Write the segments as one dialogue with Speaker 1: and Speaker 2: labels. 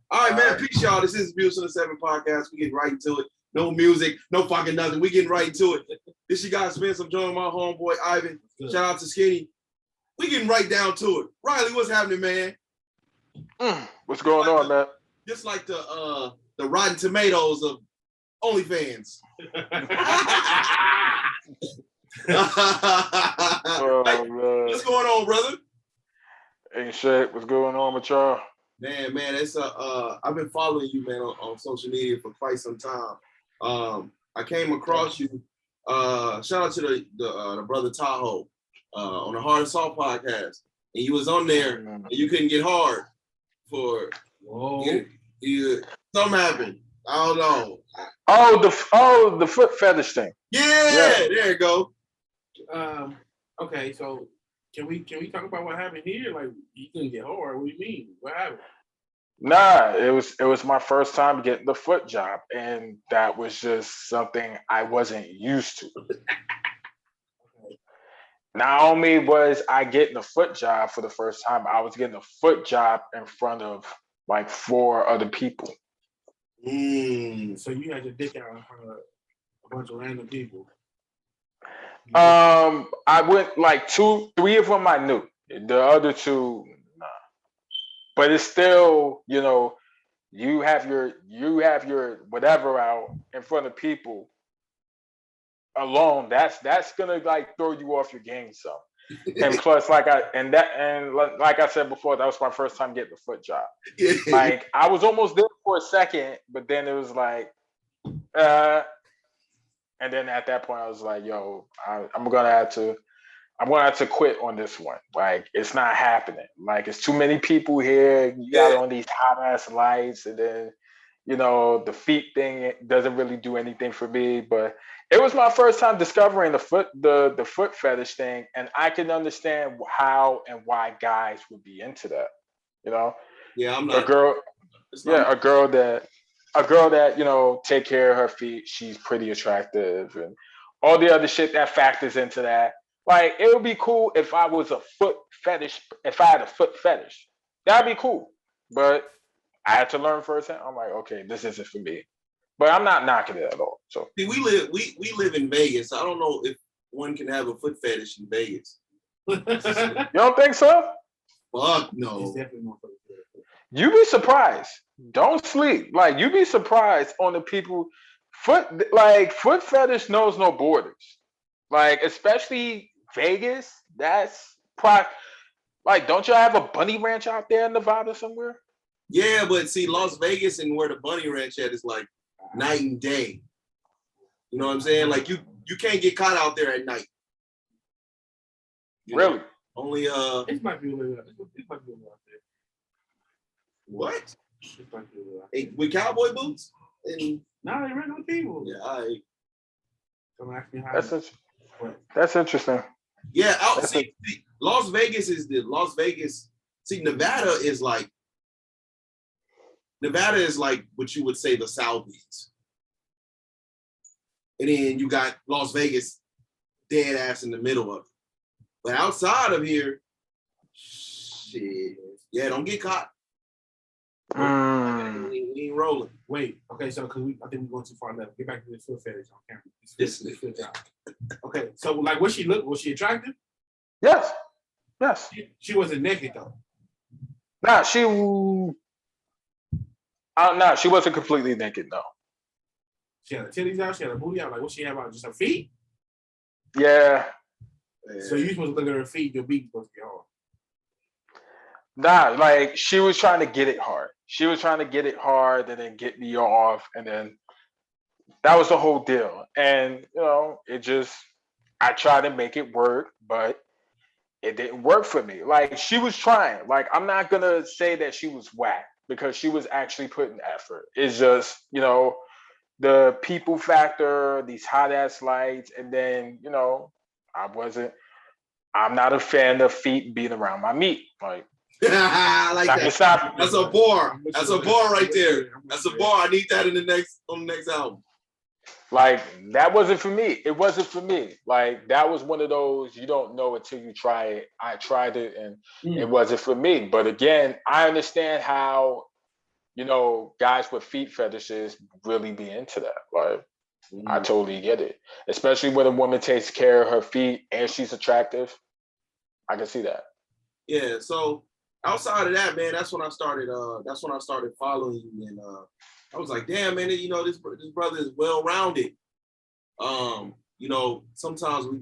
Speaker 1: All right, man. Peace, y'all. This is Views from the Seven podcast. We get right into it. No music, no fucking nothing. We getting right into it. This you guys Spence. I'm joining my homeboy Ivan. Shout out to Skinny. We getting right down to it. Riley, what's happening, man?
Speaker 2: What's going on, man?
Speaker 1: Just like the Rotten Tomatoes of OnlyFans. What's going on, brother?
Speaker 2: Ain't shit. What's going on with y'all?
Speaker 1: Man, it's I've been following you, man, on social media for quite some time. I came across you. Shout out to the brother Tahoe on the Hard and Soft podcast, and you was on there, and you couldn't get hard for. You something happened. I don't know.
Speaker 2: The foot fetish thing.
Speaker 1: Yeah, there you go.
Speaker 3: Okay, so can we talk about what happened here? Like, you couldn't get hard. What do you mean? What happened?
Speaker 2: Nah, it was my first time getting the foot job, and that was just something I wasn't used to. Not only was I getting a foot job for the first time, I was getting a foot job in front of like 4 other people.
Speaker 3: So you had your dick out in front of a bunch of random people.
Speaker 2: I went like 2, 3 of them I knew. The other 2, nah. But it's still, you have your whatever out in front of people alone. That's gonna like throw you off your game some. And plus, like I said before, that was my first time getting a foot job. Like I was almost there for a second, but then it was like, and then at that point I was like, yo, I'm gonna have to quit on this one. Like it's not happening. Like it's too many people here. You got on these hot ass lights, and then the feet thing doesn't really do anything for me. But it was my first time discovering the foot fetish thing, and I can understand how and why guys would be into that.
Speaker 1: Yeah, I'm not
Speaker 2: a girl that take care of her feet. She's pretty attractive, and all the other shit that factors into that. Like it would be cool if I was a foot fetish. If I had a foot fetish, that'd be cool. But I had to learn firsthand. I'm like, okay, this isn't for me. But I'm not knocking it at all. So
Speaker 1: see, we live in Vegas. I don't know if one can have a foot fetish in Vegas.
Speaker 2: You don't think so?
Speaker 1: Fuck no.
Speaker 2: You be surprised. Don't sleep. Like you be surprised on the people. Foot fetish knows no borders. Like especially Vegas. That's probably like. Don't y'all have a bunny ranch out there in Nevada somewhere?
Speaker 1: Yeah, but see, Las Vegas and where the bunny ranch at is like night and day. You know what I'm saying? Like you can't get caught out there at night.
Speaker 2: Really?
Speaker 1: Only
Speaker 3: It might be a little out there.
Speaker 1: What? Hey, with cowboy boots? And
Speaker 3: no, they random people.
Speaker 1: Yeah, all right.
Speaker 3: Don't ask me how.
Speaker 2: That's interesting.
Speaker 1: Yeah, Las Vegas. See, Nevada is like what you would say the Southeast. And then you got Las Vegas dead ass in the middle of it. But outside of here, shit. Yeah, don't get caught. We ain't rolling.
Speaker 3: Wait, okay, so because I think we're going too far left. Get back to the foot fetish on camera. This foot job. Okay, so like was she attractive?
Speaker 2: Yes.
Speaker 3: She wasn't naked though.
Speaker 2: Nah, she wasn't completely naked, no.
Speaker 3: She had her titties out, she had her booty out. Like what she had out? Just her feet?
Speaker 2: Yeah.
Speaker 3: So you supposed to look at her feet, your beat supposed to be hard.
Speaker 2: Nah, like she was trying to get it hard. She was trying to get it hard and then get me off, and then that was the whole deal. And I tried to make it work, but it didn't work for me. Like she was trying. Like I'm not gonna say that she was whack because she was actually putting effort. It's just, the people factor, these hot ass lights, and then, I'm not a fan of feet being around my meat. Like
Speaker 1: I like that. That's a bar. That's a bar right there. That's a bar. I need that on the next album.
Speaker 2: Like that wasn't for me. It wasn't for me. Like that was one of those you don't know until you try it. I tried it and it wasn't for me. But again, I understand how you know, guys with feet fetishes really be into that. Like, I totally get it, especially when a woman takes care of her feet and she's attractive. I can see that.
Speaker 1: Yeah. So outside of that, man, that's when I started. That's when I started following you, and I was like, damn, man, you know, this brother is well rounded. You know, sometimes we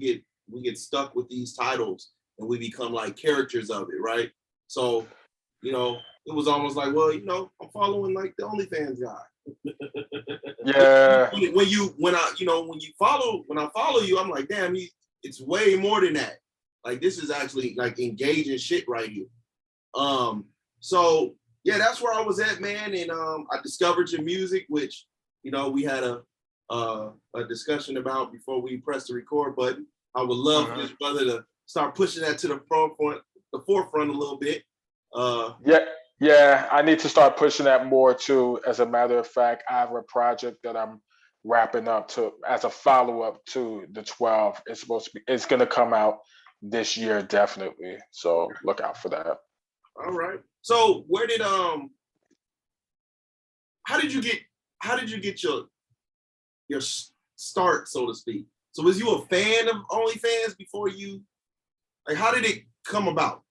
Speaker 1: get stuck with these titles and we become like characters of it, right? So, you know, it was almost like, well, you know, I'm following like the OnlyFans guy.
Speaker 2: Yeah.
Speaker 1: When I follow you, I'm like, damn, it's way more than that. Like, this is actually like engaging shit right here. So yeah, that's where I was at, man. And I discovered your music, which, you know, we had a discussion about before we pressed the record button. I would love for this brother to start pushing that to the forefront a little bit.
Speaker 2: Yeah, I need to start pushing that more too. As a matter of fact, I have a project that I'm wrapping up to as a follow-up to the 12. It's gonna come out this year, definitely. So look out for that.
Speaker 1: All right. So how did you get your start, so to speak? So was you a fan of OnlyFans before you, like, how did it come about?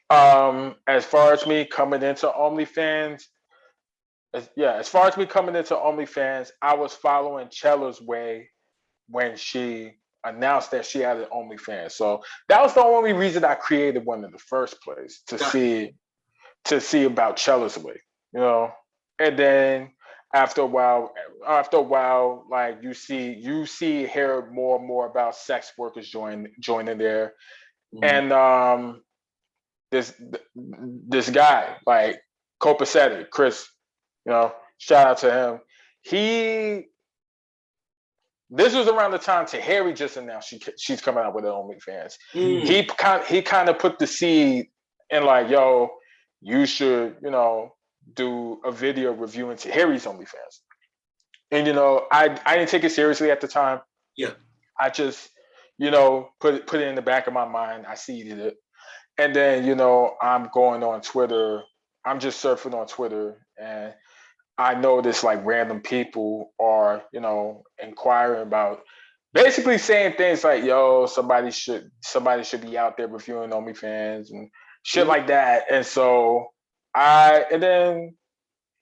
Speaker 2: As far as me coming into OnlyFans, I was following Chella's way when she announced that she had an OnlyFans. So that was the only reason I created one in the first place, to see about Chella's way, you know. And then after a while, like you hear more and more about sex workers joining there. And this guy, like copacetic Chris, you know, shout out to him. This was around the time H.E.R just announced she's coming out with her OnlyFans. He kind of put the seed in, like, yo, you should, you know, do a video reviewing H.E.R's OnlyFans. And, you know, I didn't take it seriously at the time.
Speaker 1: Yeah.
Speaker 2: I just, you know, put it in the back of my mind. I seeded it. And then, you know, I'm going on Twitter. I'm just surfing on Twitter, and I notice like random people are, you know, inquiring about, basically saying things like, yo, somebody should be out there reviewing OnlyFans and shit like that. And so then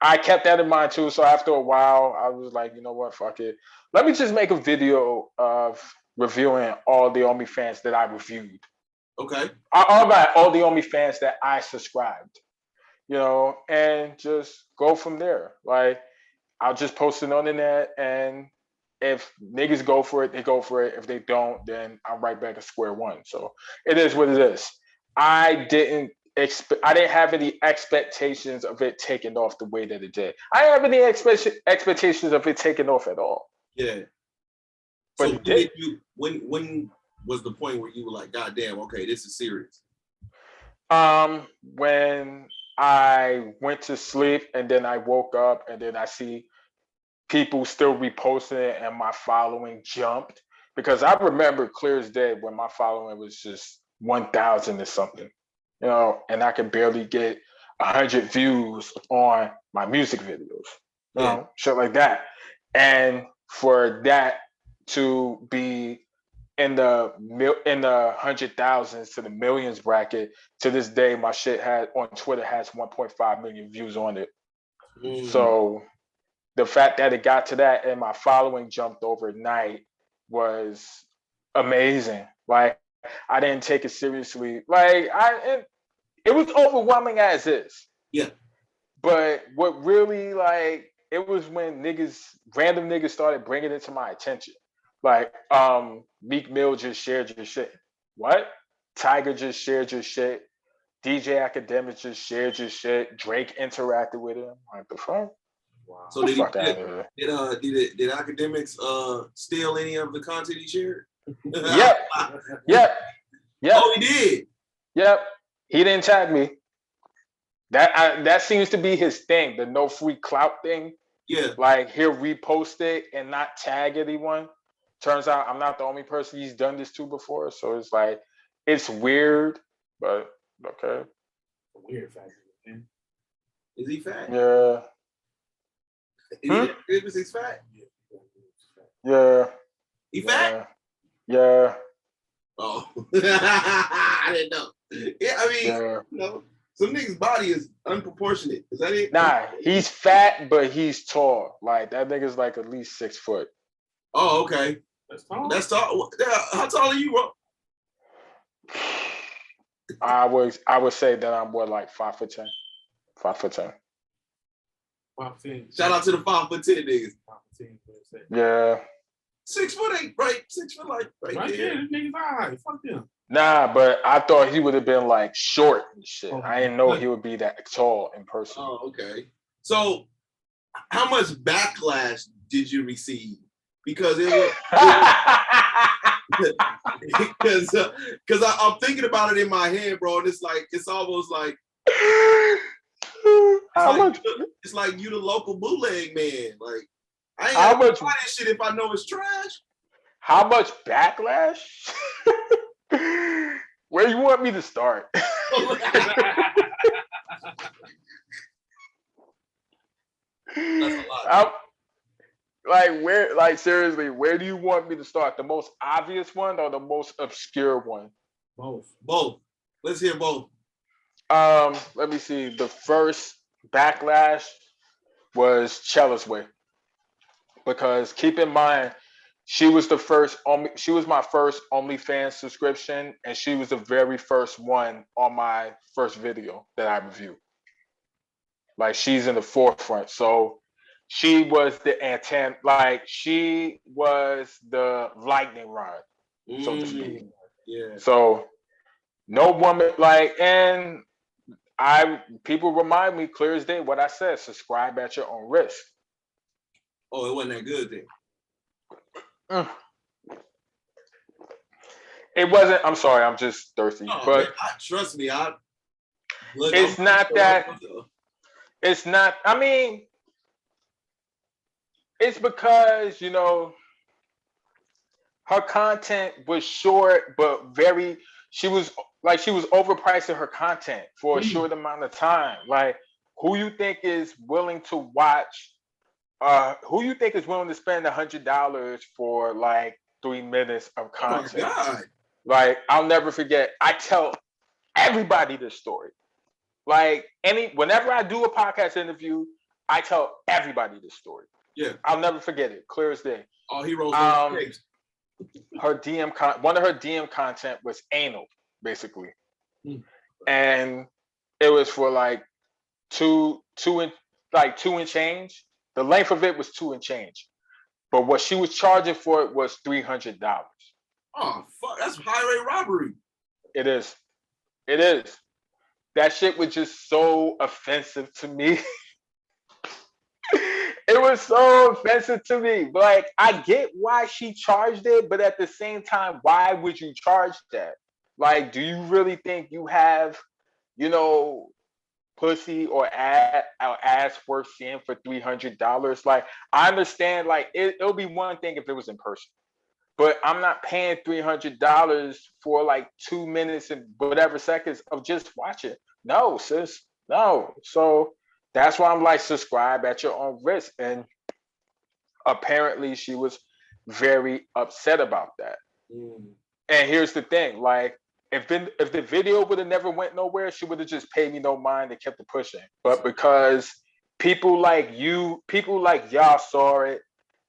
Speaker 2: I kept that in mind too. So after a while, I was like, you know what, fuck it. Let me just make a video of reviewing all the OnlyFans that I reviewed.
Speaker 1: Okay.
Speaker 2: All the OnlyFans that I subscribed, you know, and just go from there. Like, I'll just post it on the net, and if niggas go for it, they go for it. If they don't, then I'm right back at square one. So it is what it is. I didn't have any expectations of it taking off the way that it did. I didn't have any expectations of it taking off at all.
Speaker 1: Yeah.
Speaker 2: But
Speaker 1: so when was the point where you were like, God damn, okay, this is serious?
Speaker 2: When I went to sleep and then I woke up and then I see people still reposting it and my following jumped, because I remember clear as day when my following was just 1,000 or something, you know, and I could barely get 100 views on my music videos, you know, shit like that. And for that to be in the 100,000s to the millions bracket, to this day, my shit on Twitter has 1.5 million views on it. So the fact that it got to that and my following jumped overnight was amazing. Like, I didn't take it seriously. Like, it was overwhelming as is.
Speaker 1: Yeah.
Speaker 2: But what really, like, it was when random niggas started bringing it to my attention. Like, Meek Mill just shared your shit. What? Tiger just shared your shit. DJ Academic just shared your shit. Drake interacted with him. Like, the fuck?
Speaker 1: Wow. So did Academics steal any of the content he shared?
Speaker 2: Yep.
Speaker 1: Oh, he did.
Speaker 2: Yep. He didn't tag me. That seems to be his thing, the no free clout thing.
Speaker 1: Yeah.
Speaker 2: Like, he'll repost it and not tag anyone. Turns out I'm not the only person he's done this to before. So it's like, it's weird, but okay.
Speaker 3: Weird factor, man.
Speaker 1: Is he fat?
Speaker 2: Yeah.
Speaker 1: Is he fat?
Speaker 2: Yeah.
Speaker 1: He fat?
Speaker 2: Yeah.
Speaker 1: Oh, I didn't know. Yeah, I mean,
Speaker 2: Yeah.
Speaker 1: you know, some niggas' body is unproportionate. Is that it?
Speaker 2: Nah, he's fat, but he's tall. Like that nigga's like at least 6 foot.
Speaker 1: Oh, okay.
Speaker 3: That's tall.
Speaker 1: That's tall. How tall are you, bro?
Speaker 2: I would say that I'm what, like 5'10". 5'10".
Speaker 3: 5'10".
Speaker 1: Shout out to the 5'10" niggas.
Speaker 3: 5'10",
Speaker 2: Yeah.
Speaker 1: 6 foot ain't right. 6 foot like right
Speaker 3: right
Speaker 1: there.
Speaker 3: there. This nigga's all right. Fuck them.
Speaker 2: Nah, but I thought he would have been like short and shit.
Speaker 3: Oh,
Speaker 2: I didn't know he would be that tall in person.
Speaker 1: Oh, okay. So, how much backlash did you receive? Because it was because I'm thinking about it in my head, bro. And it's almost like it's like you the local bootleg man. Like I ain't gonna buy this shit if I know it's trash.
Speaker 2: How much backlash? Where you want me to start?
Speaker 1: That's a lot.
Speaker 2: Seriously, where do you want me to start? The most obvious one or the most obscure one?
Speaker 1: Both. Let's hear both.
Speaker 2: Let me see. The first backlash was Chella's Way. Because keep in mind, she was my first OnlyFans subscription, and she was the very first one on my first video that I reviewed. Like, she's in the forefront. So she was the antenna, like she was the lightning rod, so to speak.
Speaker 1: Yeah.
Speaker 2: So no woman and people remind me clear as day what I said: subscribe at your own risk.
Speaker 1: Oh, it wasn't that good then.
Speaker 2: It wasn't. I'm sorry. I'm just thirsty.
Speaker 1: Oh,
Speaker 2: but
Speaker 1: man, trust me,
Speaker 2: it's not that. It's not. I mean, it's because her content was short, but very. She was overpricing her content for a short amount of time. Like, who you think is willing to watch? Who you think is willing to spend $100 for like 3 minutes of content?
Speaker 1: Oh my God.
Speaker 2: Like, I'll never forget. I tell everybody this story. Like, whenever I do a podcast interview, I tell everybody this story.
Speaker 1: Yeah.
Speaker 2: I'll never forget it. Clear as day.
Speaker 1: Oh, heroes.
Speaker 2: Her one of her DM content was anal, basically. And it was for like two and change. The length of it was 2 and change. But what she was charging for it was $300.
Speaker 1: Oh, fuck. That's highway robbery.
Speaker 2: It is. That shit was just so offensive to me. It was so offensive to me. Like, I get why she charged it, but at the same time, why would you charge that? Like, do you really think you have, pussy or ass worth seeing for $300? Like, I understand, like, it'll be one thing if it was in person. But I'm not paying $300 for like 2 minutes and whatever seconds of just watching. No, sis. No. So that's why I'm like, subscribe at your own risk. And apparently she was very upset about that. And here's the thing, like, if the video would have never went nowhere, she would have just paid me no mind and kept it pushing. But because people like y'all saw it,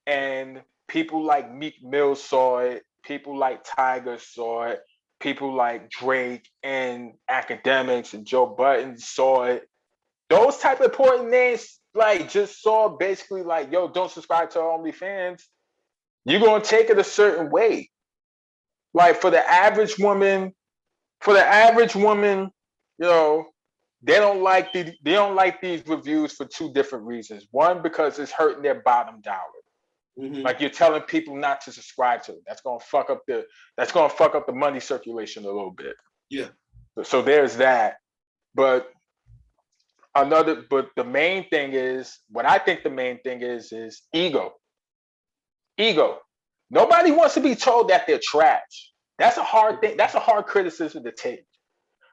Speaker 2: and people like Meek Mill saw it, people like Tiger saw it, people like Drake and academics and Joe Budden saw it. Those type of important names like just saw basically like, yo, don't subscribe to OnlyFans. You're gonna take it a certain way. Like for the average woman, they don't like these reviews for 2 different reasons. One, because it's hurting their bottom dollar. Like, you're telling people not to subscribe to it. That's gonna fuck up the money circulation a little bit.
Speaker 1: Yeah.
Speaker 2: So there's that. But the main thing is, what I think the main thing is ego. Ego. Nobody wants to be told that they're trash. That's a hard thing. That's a hard criticism to take.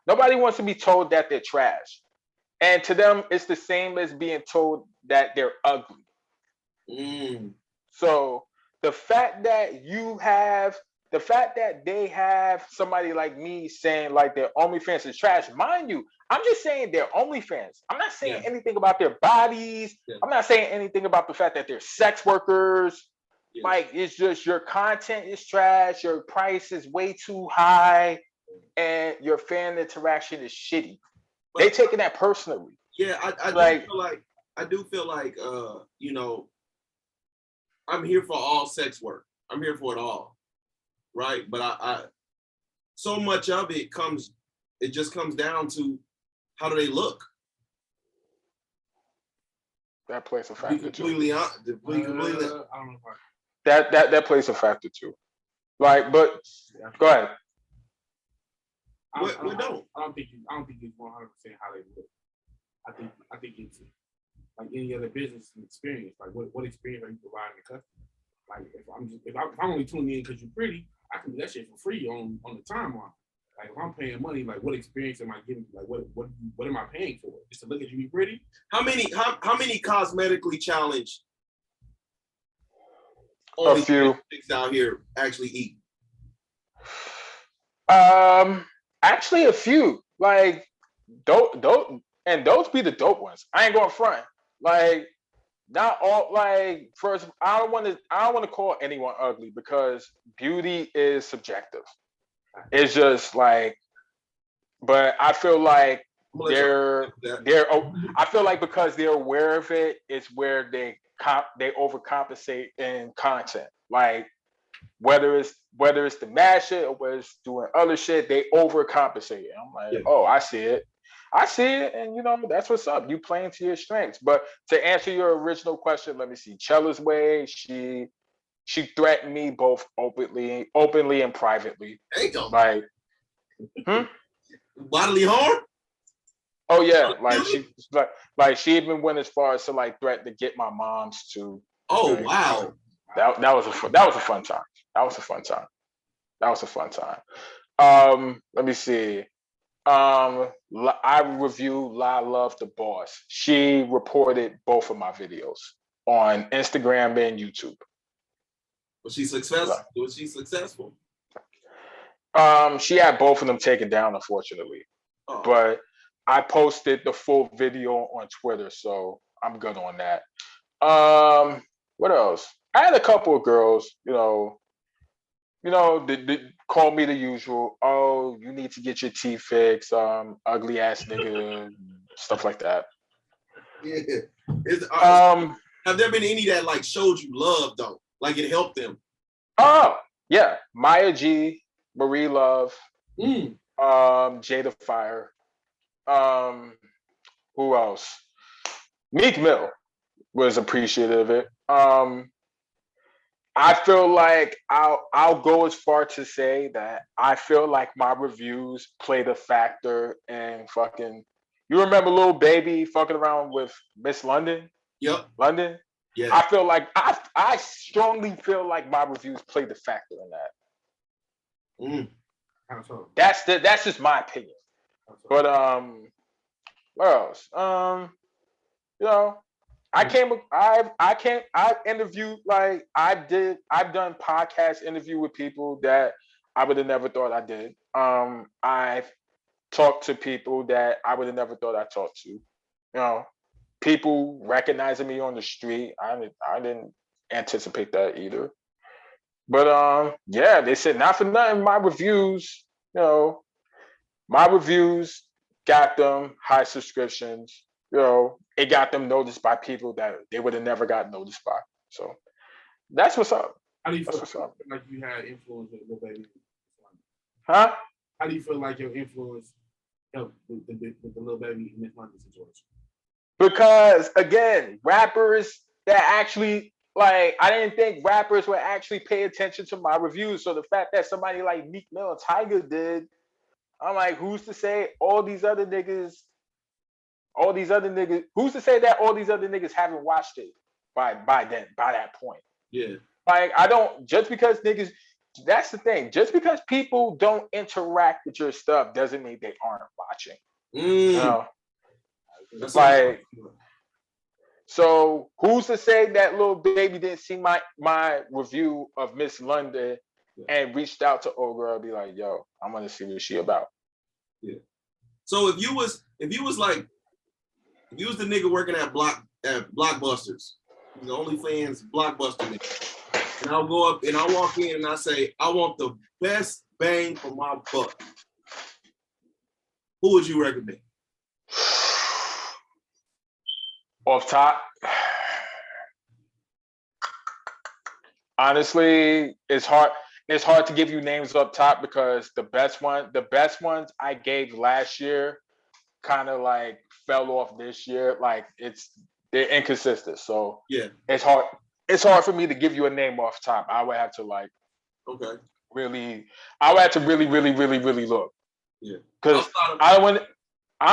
Speaker 2: Nobody wants to be told that they're trash. And to them, it's the same as being told that they're ugly. So the fact that they have somebody like me saying like their OnlyFans is trash, mind you, I'm just saying they're OnlyFans. I'm not saying anything about their bodies. I'm not saying anything about the fact that they're sex workers. Like, it's just your content is trash, your price is way too high, and your fan interaction is shitty. But they taking that personally.
Speaker 1: Yeah, I do feel like you know, I'm here for all sex work. I'm here for it all. Right. But I so much of it just comes down to how do they look?
Speaker 2: That plays a factor too.
Speaker 1: I don't know.
Speaker 2: That plays a factor too. Like, but go ahead.
Speaker 3: I don't think it's 100% how they look. I think it's like any other business experience. Like, what experience are you providing the customer? Like, if I'm only tuning in because you're pretty, I can do that shit for free on the timeline. Like, if I'm paying money, like, what experience am I giving? Like, what am I paying for? Just to look at you be pretty?
Speaker 1: How many cosmetically challenged
Speaker 2: a few
Speaker 1: out here actually eat?
Speaker 2: Actually a few. Like, those be the dope ones. I ain't going front. Like, not all. Like, first, I don't want to call anyone ugly because beauty is subjective. It's just like, but I feel like I feel like because they're aware of it, it's where they overcompensate in content. Like, whether it's the mad shit or whether it's doing other shit, they overcompensate. I'm like, oh, I see it, and you know, that's what's up. You playing to your strengths. But to answer your original question, let me see. Chella's way, she threatened me both openly and privately.
Speaker 1: There you go.
Speaker 2: Like,
Speaker 1: bodily harm?
Speaker 2: Oh yeah, like she even went as far as to like threaten to get my mom's to.
Speaker 1: Oh wow.
Speaker 2: That was a fun time. That was a fun time. Let me see. I reviewed La Love the Boss. She reported both of my videos on Instagram and YouTube.
Speaker 1: Was she successful?
Speaker 2: She had both of them taken down, unfortunately. Oh. But I posted the full video on Twitter, so I'm good on that. What else? I had a couple of girls, you know, they call me the usual. Oh, you need to get your teeth fixed. Ugly ass nigga, stuff like that.
Speaker 1: Yeah. Have there been any that like showed you love though? Like it helped them?
Speaker 2: Oh yeah, Maya G, Marie Love, Jada Fire. Who else? Meek Mill was appreciative of it. I feel like I'll go as far to say that I feel like my reviews played a factor in fucking. You remember Lil Baby fucking around with Miss London?
Speaker 1: Yep.
Speaker 2: London?
Speaker 1: Yeah.
Speaker 2: I feel like I strongly feel like my reviews played a factor in that. That's just my opinion. But what else? You know, I've interviewed, like I've done podcast interview with people that I would have never thought I did. I've talked to people that I would have never thought I talked to. You know, people recognizing me on the street. I didn't anticipate that either. But yeah, they said not for nothing. My reviews, you know, got them high subscriptions. You know, it got them noticed by people that they would have never got noticed by. So that's what's up.
Speaker 3: How do you feel like you had influence with Lil Baby?
Speaker 2: Huh?
Speaker 3: How do you feel like your influence helped with the Lil Baby in this London situation?
Speaker 2: Because again, rappers that actually, like, I didn't think rappers would actually pay attention to my reviews. So the fact that somebody like Meek Mill and Tiger did, I'm like, who's to say all these other niggas, who's to say that all these other niggas haven't watched it by that point?
Speaker 1: Yeah.
Speaker 2: Like, just because niggas, that's the thing. Just because people don't interact with your stuff doesn't mean they aren't watching. You know? Like, so who's to say that little baby didn't see my review of Miss London and reached out to old girl, be like, yo, I'm gonna see what she about.
Speaker 1: Yeah. So if you was the nigga working at Blockbusters, the OnlyFans Blockbuster nigga, and I'll go up and I walk in and I say, I want the best bang for my buck. Who would you recommend?
Speaker 2: Off top, honestly, it's hard. It's hard to give you names up top because the best ones I gave last year kind of like fell off this year. Like they're inconsistent. So
Speaker 1: yeah,
Speaker 2: it's hard. It's hard for me to give you a name off top. I would have to like really. I would have to really look.
Speaker 1: Yeah,
Speaker 2: because I don't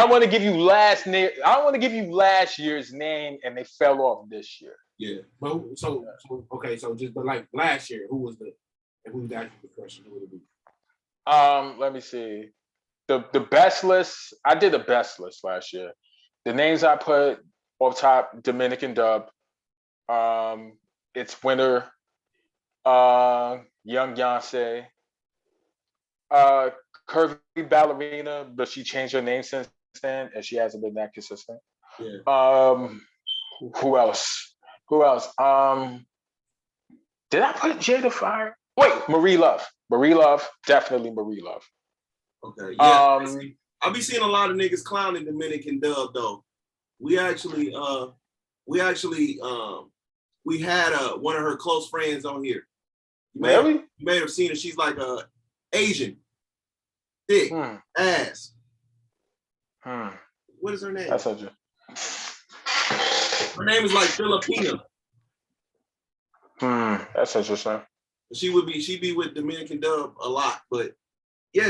Speaker 2: want to give you last name. I don't want to give you last year's name and they fell off this year.
Speaker 1: Yeah,
Speaker 3: but so but like last year, who's the question? Who would it be?
Speaker 2: Let me see. The best list. I did a best list last year. The names I put off top: Dominican Dub. It's Winter. Young Beyonce. Curvy Ballerina, but she changed her name since then, and she hasn't been that consistent.
Speaker 1: Yeah.
Speaker 2: Who else? Did I put Jada Fire? Wait, Marie Love. Definitely Marie Love.
Speaker 1: Okay. Yeah. I'll be seeing a lot of niggas clowning Dominican Dub though. We had one of her close friends on here. You may have seen her. She's like Asian, thick, ass. What is her name?
Speaker 2: That's such a...
Speaker 1: Her name is like Filipina.
Speaker 2: That's interesting.
Speaker 1: She'd be with Dominican Dub a lot, but yeah,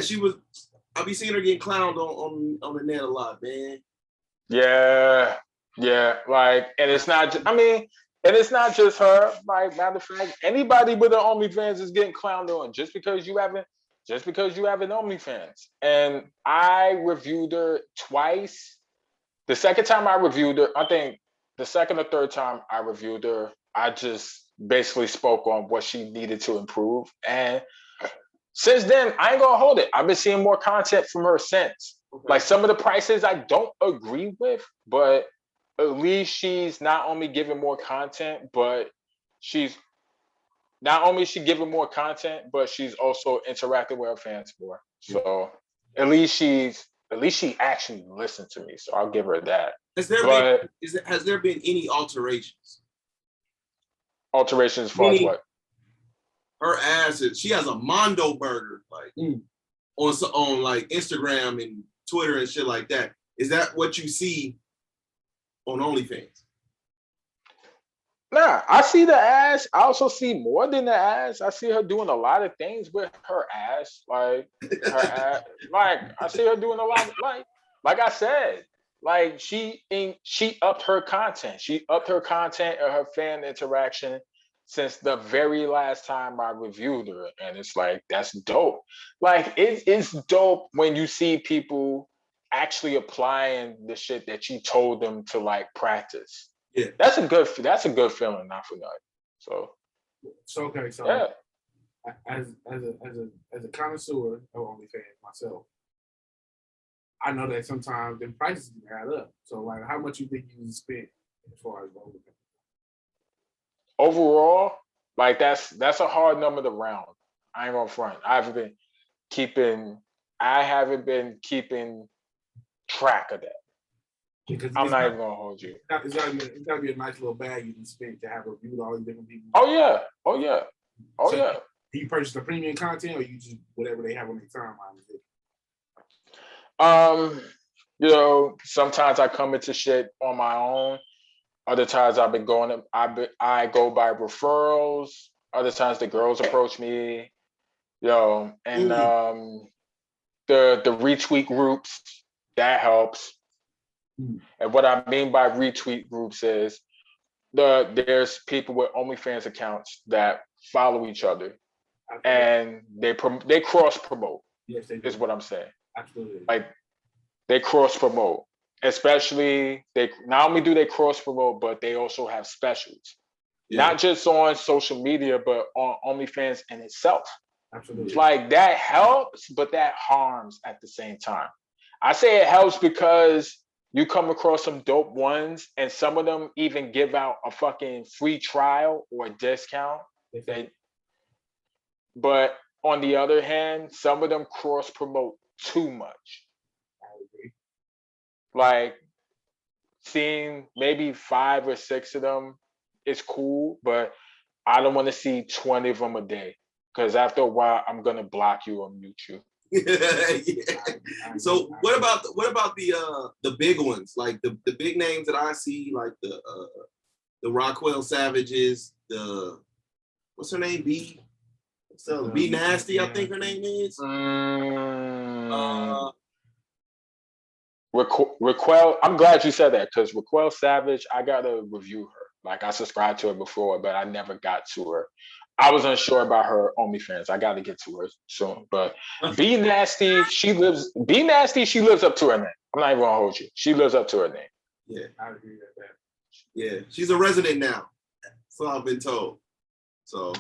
Speaker 1: I'll be seeing her getting clowned on the net a lot, man.
Speaker 2: Yeah, like, and it's not. And it's not just her. Like, matter of fact, anybody with an OnlyFans is getting clowned on just because you have an OnlyFans. And I reviewed her twice. The second time I reviewed her, I think the second or third time I reviewed her, I just basically spoke on what she needed to improve. And since then, I ain't gonna hold it. I've been seeing more content from her since. Okay. Like, some of the prices I don't agree with, but at least she's not only giving more content, but she's giving more content, but she's also interacting with her fans more. So at least she actually listened to me. So I'll give her that. Has
Speaker 1: there been any alterations?
Speaker 2: Alterations as far as what?
Speaker 1: Her ass she has a Mondo burger like on like Instagram and Twitter and shit like that. Is that what you see on OnlyFans?
Speaker 2: Nah, I see the ass. I also see more than the ass. I see her doing a lot of things with her ass. Like her ass. Like, I see her doing a lot. Like I said, like she upped her content. She upped her content and her fan interaction since the very last time I reviewed her. And it's like, that's dope. Like, it's dope when you see people actually applying the shit that you told them to like practice.
Speaker 1: Yeah,
Speaker 2: that's a good feeling, not for nothing. So
Speaker 3: okay, so
Speaker 2: yeah.
Speaker 3: As a connoisseur of OnlyFans myself, I know that sometimes the prices can add up. So like, how much you think you spent as far as OnlyFans?
Speaker 2: Overall, like that's a hard number to round. I ain't gonna front. I haven't been keeping track of that. Because I'm not even gonna hold you.
Speaker 3: It's gotta be a nice little bag you can spend to have reviewed all these different people.
Speaker 2: Oh yeah.
Speaker 3: Do you purchase the premium content or you just whatever they have on their
Speaker 2: timeline? Sometimes I come into shit on my own. Other times I go by referrals. Other times the girls approach me. And the retweet groups, that helps. And what I mean by retweet groups is there's people with OnlyFans accounts that follow each other, and they cross promote.
Speaker 3: Yes, they do.
Speaker 2: Is what I'm saying.
Speaker 3: Absolutely.
Speaker 2: Like, they cross promote. Especially they not only do they cross promote, but they also have specials. Yeah. Not just on social media, but on OnlyFans in itself.
Speaker 3: Absolutely.
Speaker 2: Like that helps, but that harms at the same time. I say it helps because you come across some dope ones, and some of them even give out a fucking free trial or a discount. But on the other hand, some of them cross promote too much.
Speaker 3: I agree.
Speaker 2: Like seeing maybe 5 or 6 of them is cool, but I don't want to see 20 of them a day because after a while, I'm gonna block you or mute you.
Speaker 1: Yeah. So what about the big ones, like the big names that I see, like the Rockwell Savages, the what's her name, B Nasty, I think her name is.
Speaker 2: Raquel, I'm glad you said that because Raquel Savage, I gotta review her. Like I subscribed to her before, but I never got to her. I was unsure about her OnlyFans. I got to get to her soon. But B Nasty, she lives up to her name. I'm not even gonna hold you. She lives up to her name.
Speaker 1: Yeah, I agree with that. Yeah, she's a resident now. So I've been told. So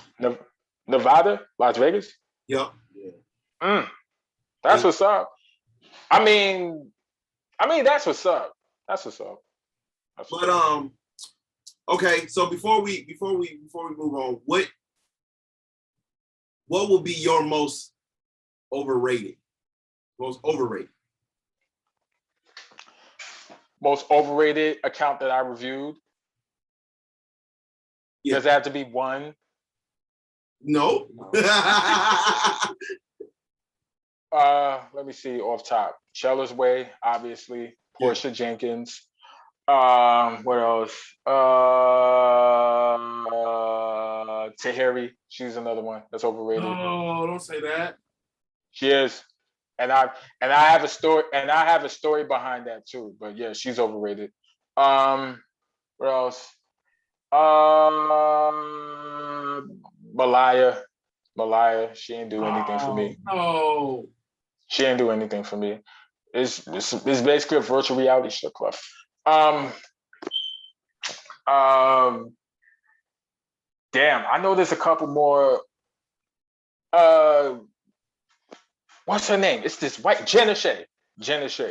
Speaker 2: Nevada, Las Vegas.
Speaker 1: Yep. Yeah.
Speaker 2: That's what's up. I mean, that's what's up.
Speaker 1: But okay. So before we move on, what will be your most overrated? Most
Speaker 2: overrated account that I reviewed? Yeah. Does it have to be one?
Speaker 1: No.
Speaker 2: Let me see off top. Chella's Way, obviously. Portia Jenkins. What else? Tahiri, she's another one that's overrated.
Speaker 3: Oh, don't say that.
Speaker 2: She is. And I have a story behind that too. But yeah, she's overrated. What else? Malaya, she ain't do anything for me.
Speaker 3: No.
Speaker 2: She ain't do anything for me. It's basically a virtual reality strip club. Damn, I know there's a couple more. What's her name? It's this white Jenna Shea.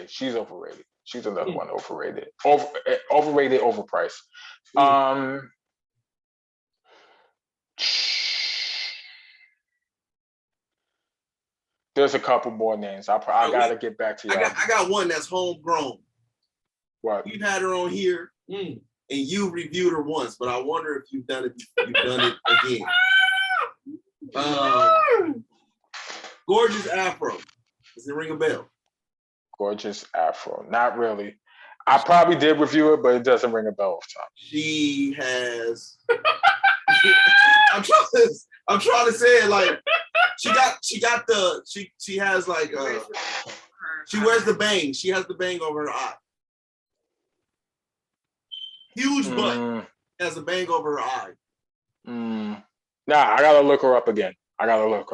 Speaker 2: She's overrated. She's another one overrated. Overrated, overpriced. There's a couple more names. I gotta get back to you.
Speaker 1: I got one that's homegrown.
Speaker 2: What?
Speaker 1: We've had her on here, and you reviewed her once, but I wonder if you've done it again. Gorgeous Afro. Does it ring a bell?
Speaker 2: Gorgeous Afro. Not really. I probably did review it, but it doesn't ring a bell off top.
Speaker 1: She has. I'm trying to say it like she has like she wears the bang. She has the bang over her eye. Huge butt. Has a bang over her eye.
Speaker 2: Nah, I gotta look her up again. I
Speaker 1: was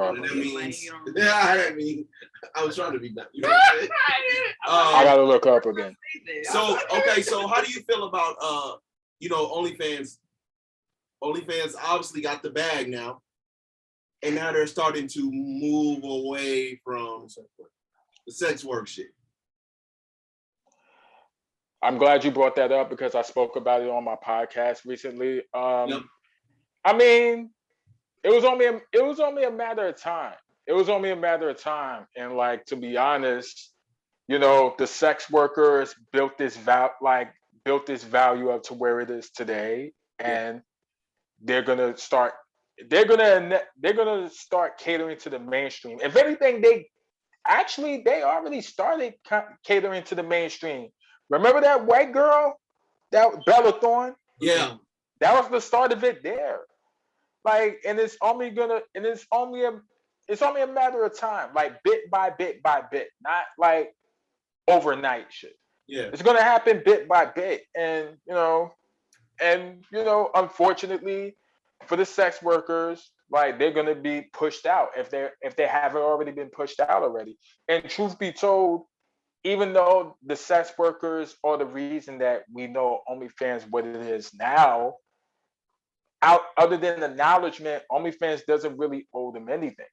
Speaker 1: trying to be done. You know what I'm saying?
Speaker 2: I gotta look her up again.
Speaker 1: So how do you feel about OnlyFans? OnlyFans obviously got the bag now, and now they're starting to move away from the sex work shit.
Speaker 2: I'm glad you brought that up because I spoke about it on my podcast recently. Yep. I mean, it was only a matter of time. And like, to be honest, the sex workers built this value up to where it is today, and they're gonna start catering to the mainstream. If anything, they already started catering to the mainstream. Remember that white girl, that Bella Thorne?
Speaker 1: Yeah,
Speaker 2: that was the start of it there. Like, and it's only a matter of time, like bit by bit, not like overnight shit.
Speaker 1: Yeah,
Speaker 2: it's gonna happen bit by bit, and unfortunately for the sex workers, like, they're gonna be pushed out if they haven't already been pushed out already. And truth be told, even though the sex workers are the reason that we know OnlyFans what it is now, other than acknowledgement, OnlyFans doesn't really owe them anything.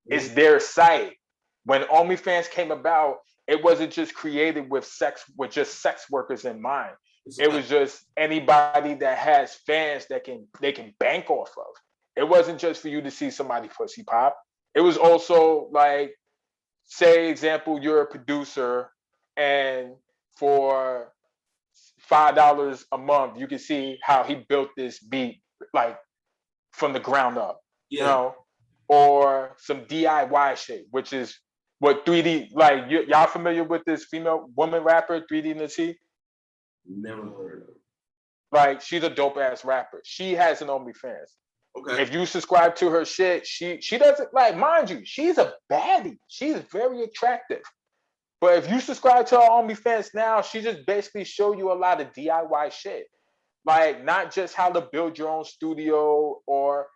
Speaker 2: It's their site. When OnlyFans came about, it wasn't just created with just sex workers in mind. It was just anybody that has fans that they can bank off of. It wasn't just for you to see somebody pussy pop. It was also like, say, example, you're a producer, and for $5 a month, you can see how he built this beat like from the ground up, you know, or some DIY shit, which is what 3D, like y'all familiar with this female woman rapper, 3D Nati?
Speaker 1: Never heard of.
Speaker 2: Like, she's a dope ass rapper. She has an OnlyFans.
Speaker 1: Okay.
Speaker 2: If you subscribe to her shit, she doesn't, like, mind you, she's a baddie. She's very attractive. But if you subscribe to her OnlyFans now, she just basically show you a lot of DIY shit. Like, not just how to build your own studio or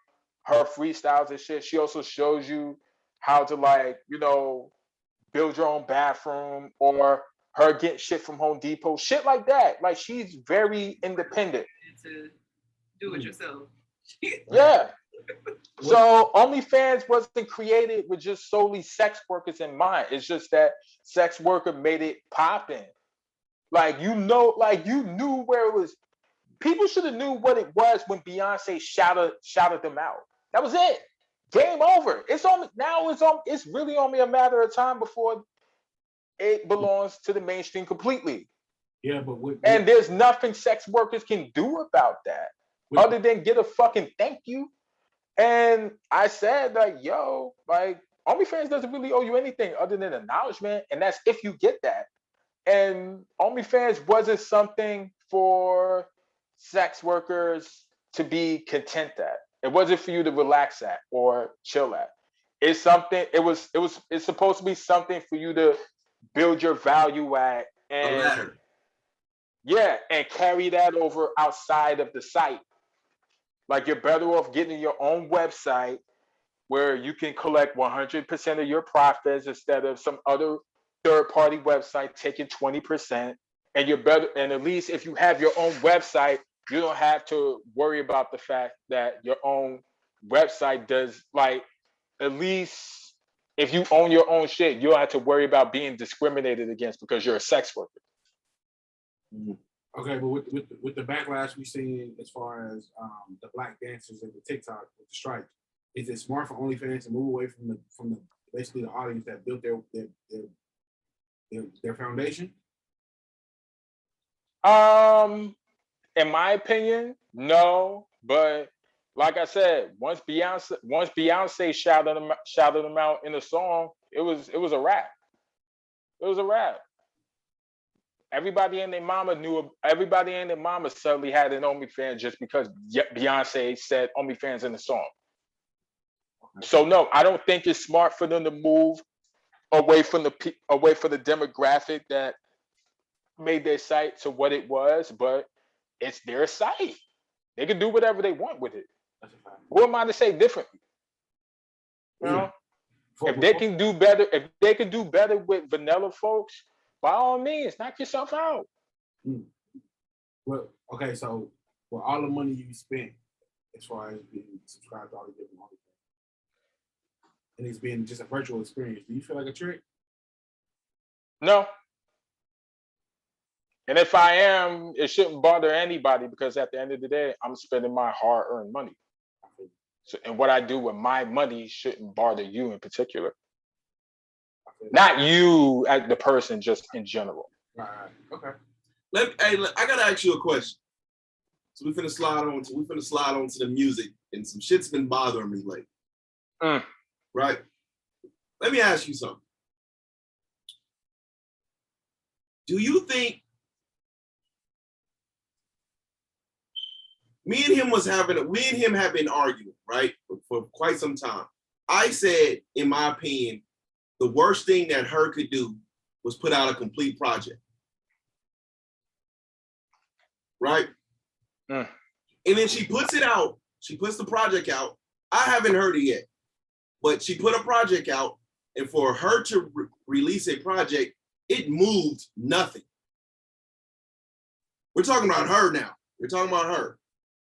Speaker 2: her freestyles and shit. She also shows you how to, like, you know, build your own bathroom, or her get shit from Home Depot, shit like that. Like, she's very independent.
Speaker 4: To do it yourself.
Speaker 2: Yeah. So OnlyFans wasn't created with just solely sex workers in mind. It's just that sex worker made it popping. Like, you know, like, you knew where it was. People should have knew what it was when Beyonce shouted them out. That was it. Game over. It's really only a matter of time before it belongs to the mainstream completely.
Speaker 3: Yeah, but
Speaker 2: and there's nothing sex workers can do about that other than get a fucking thank you. And I said, like, yo, like, OnlyFans doesn't really owe you anything other than acknowledgement, and that's if you get that. And OnlyFans wasn't something for sex workers to be content at. It wasn't for you to relax at or chill at. It's something. It's supposed to be something for you to build your value at, and yeah, and carry that over outside of the site. Like, you're better off getting your own website where you can collect 100% of your profits instead of some other third-party website taking 20%. And you're better, and at least if you have your own website, you don't have to worry about the fact that your own website does, like, at least if you own your own shit, you don't have to worry about being discriminated against because you're a sex worker.
Speaker 3: Okay, but with the backlash we seeing as far as the black dancers and the TikTok with the strike, is it smart for OnlyFans to move away from the basically the audience that built their foundation?
Speaker 2: In my opinion, no. But like I said, once Beyonce shouted them out in a song, it was a rap. It was a rap. Everybody and their mama knew. Everybody and their mama suddenly had an OnlyFans just because Beyonce said OnlyFans in the song. So no, I don't think it's smart for them to move away from the demographic that made their site to what it was. But it's their site. They can do whatever they want with it. Who am I to say differently? You know, if they can do better with vanilla folks, by all means, knock yourself out.
Speaker 3: Well, okay, so for all the money you spent as far as being subscribed to all the different OnlyFans, and it's been just a virtual experience, do you feel like a trick?
Speaker 2: No. And if I am, it shouldn't bother anybody because at the end of the day, I'm spending my hard-earned money. So, and what I do with my money shouldn't bother you in particular. Not you as the person, just in general.
Speaker 3: Right. Okay.
Speaker 1: I gotta ask you a question. So we finna slide on to the music, and some shit's been bothering me lately. Right? Let me ask you something. Do you think me and him have been arguing, right, for quite some time? I said, in my opinion, the worst thing that H.E.R could do was put out a complete project. Right? And then she puts it out. She puts the project out. I haven't heard it yet. But she put a project out. And for her to release a project, it moved nothing. We're talking about her now. We're talking about her.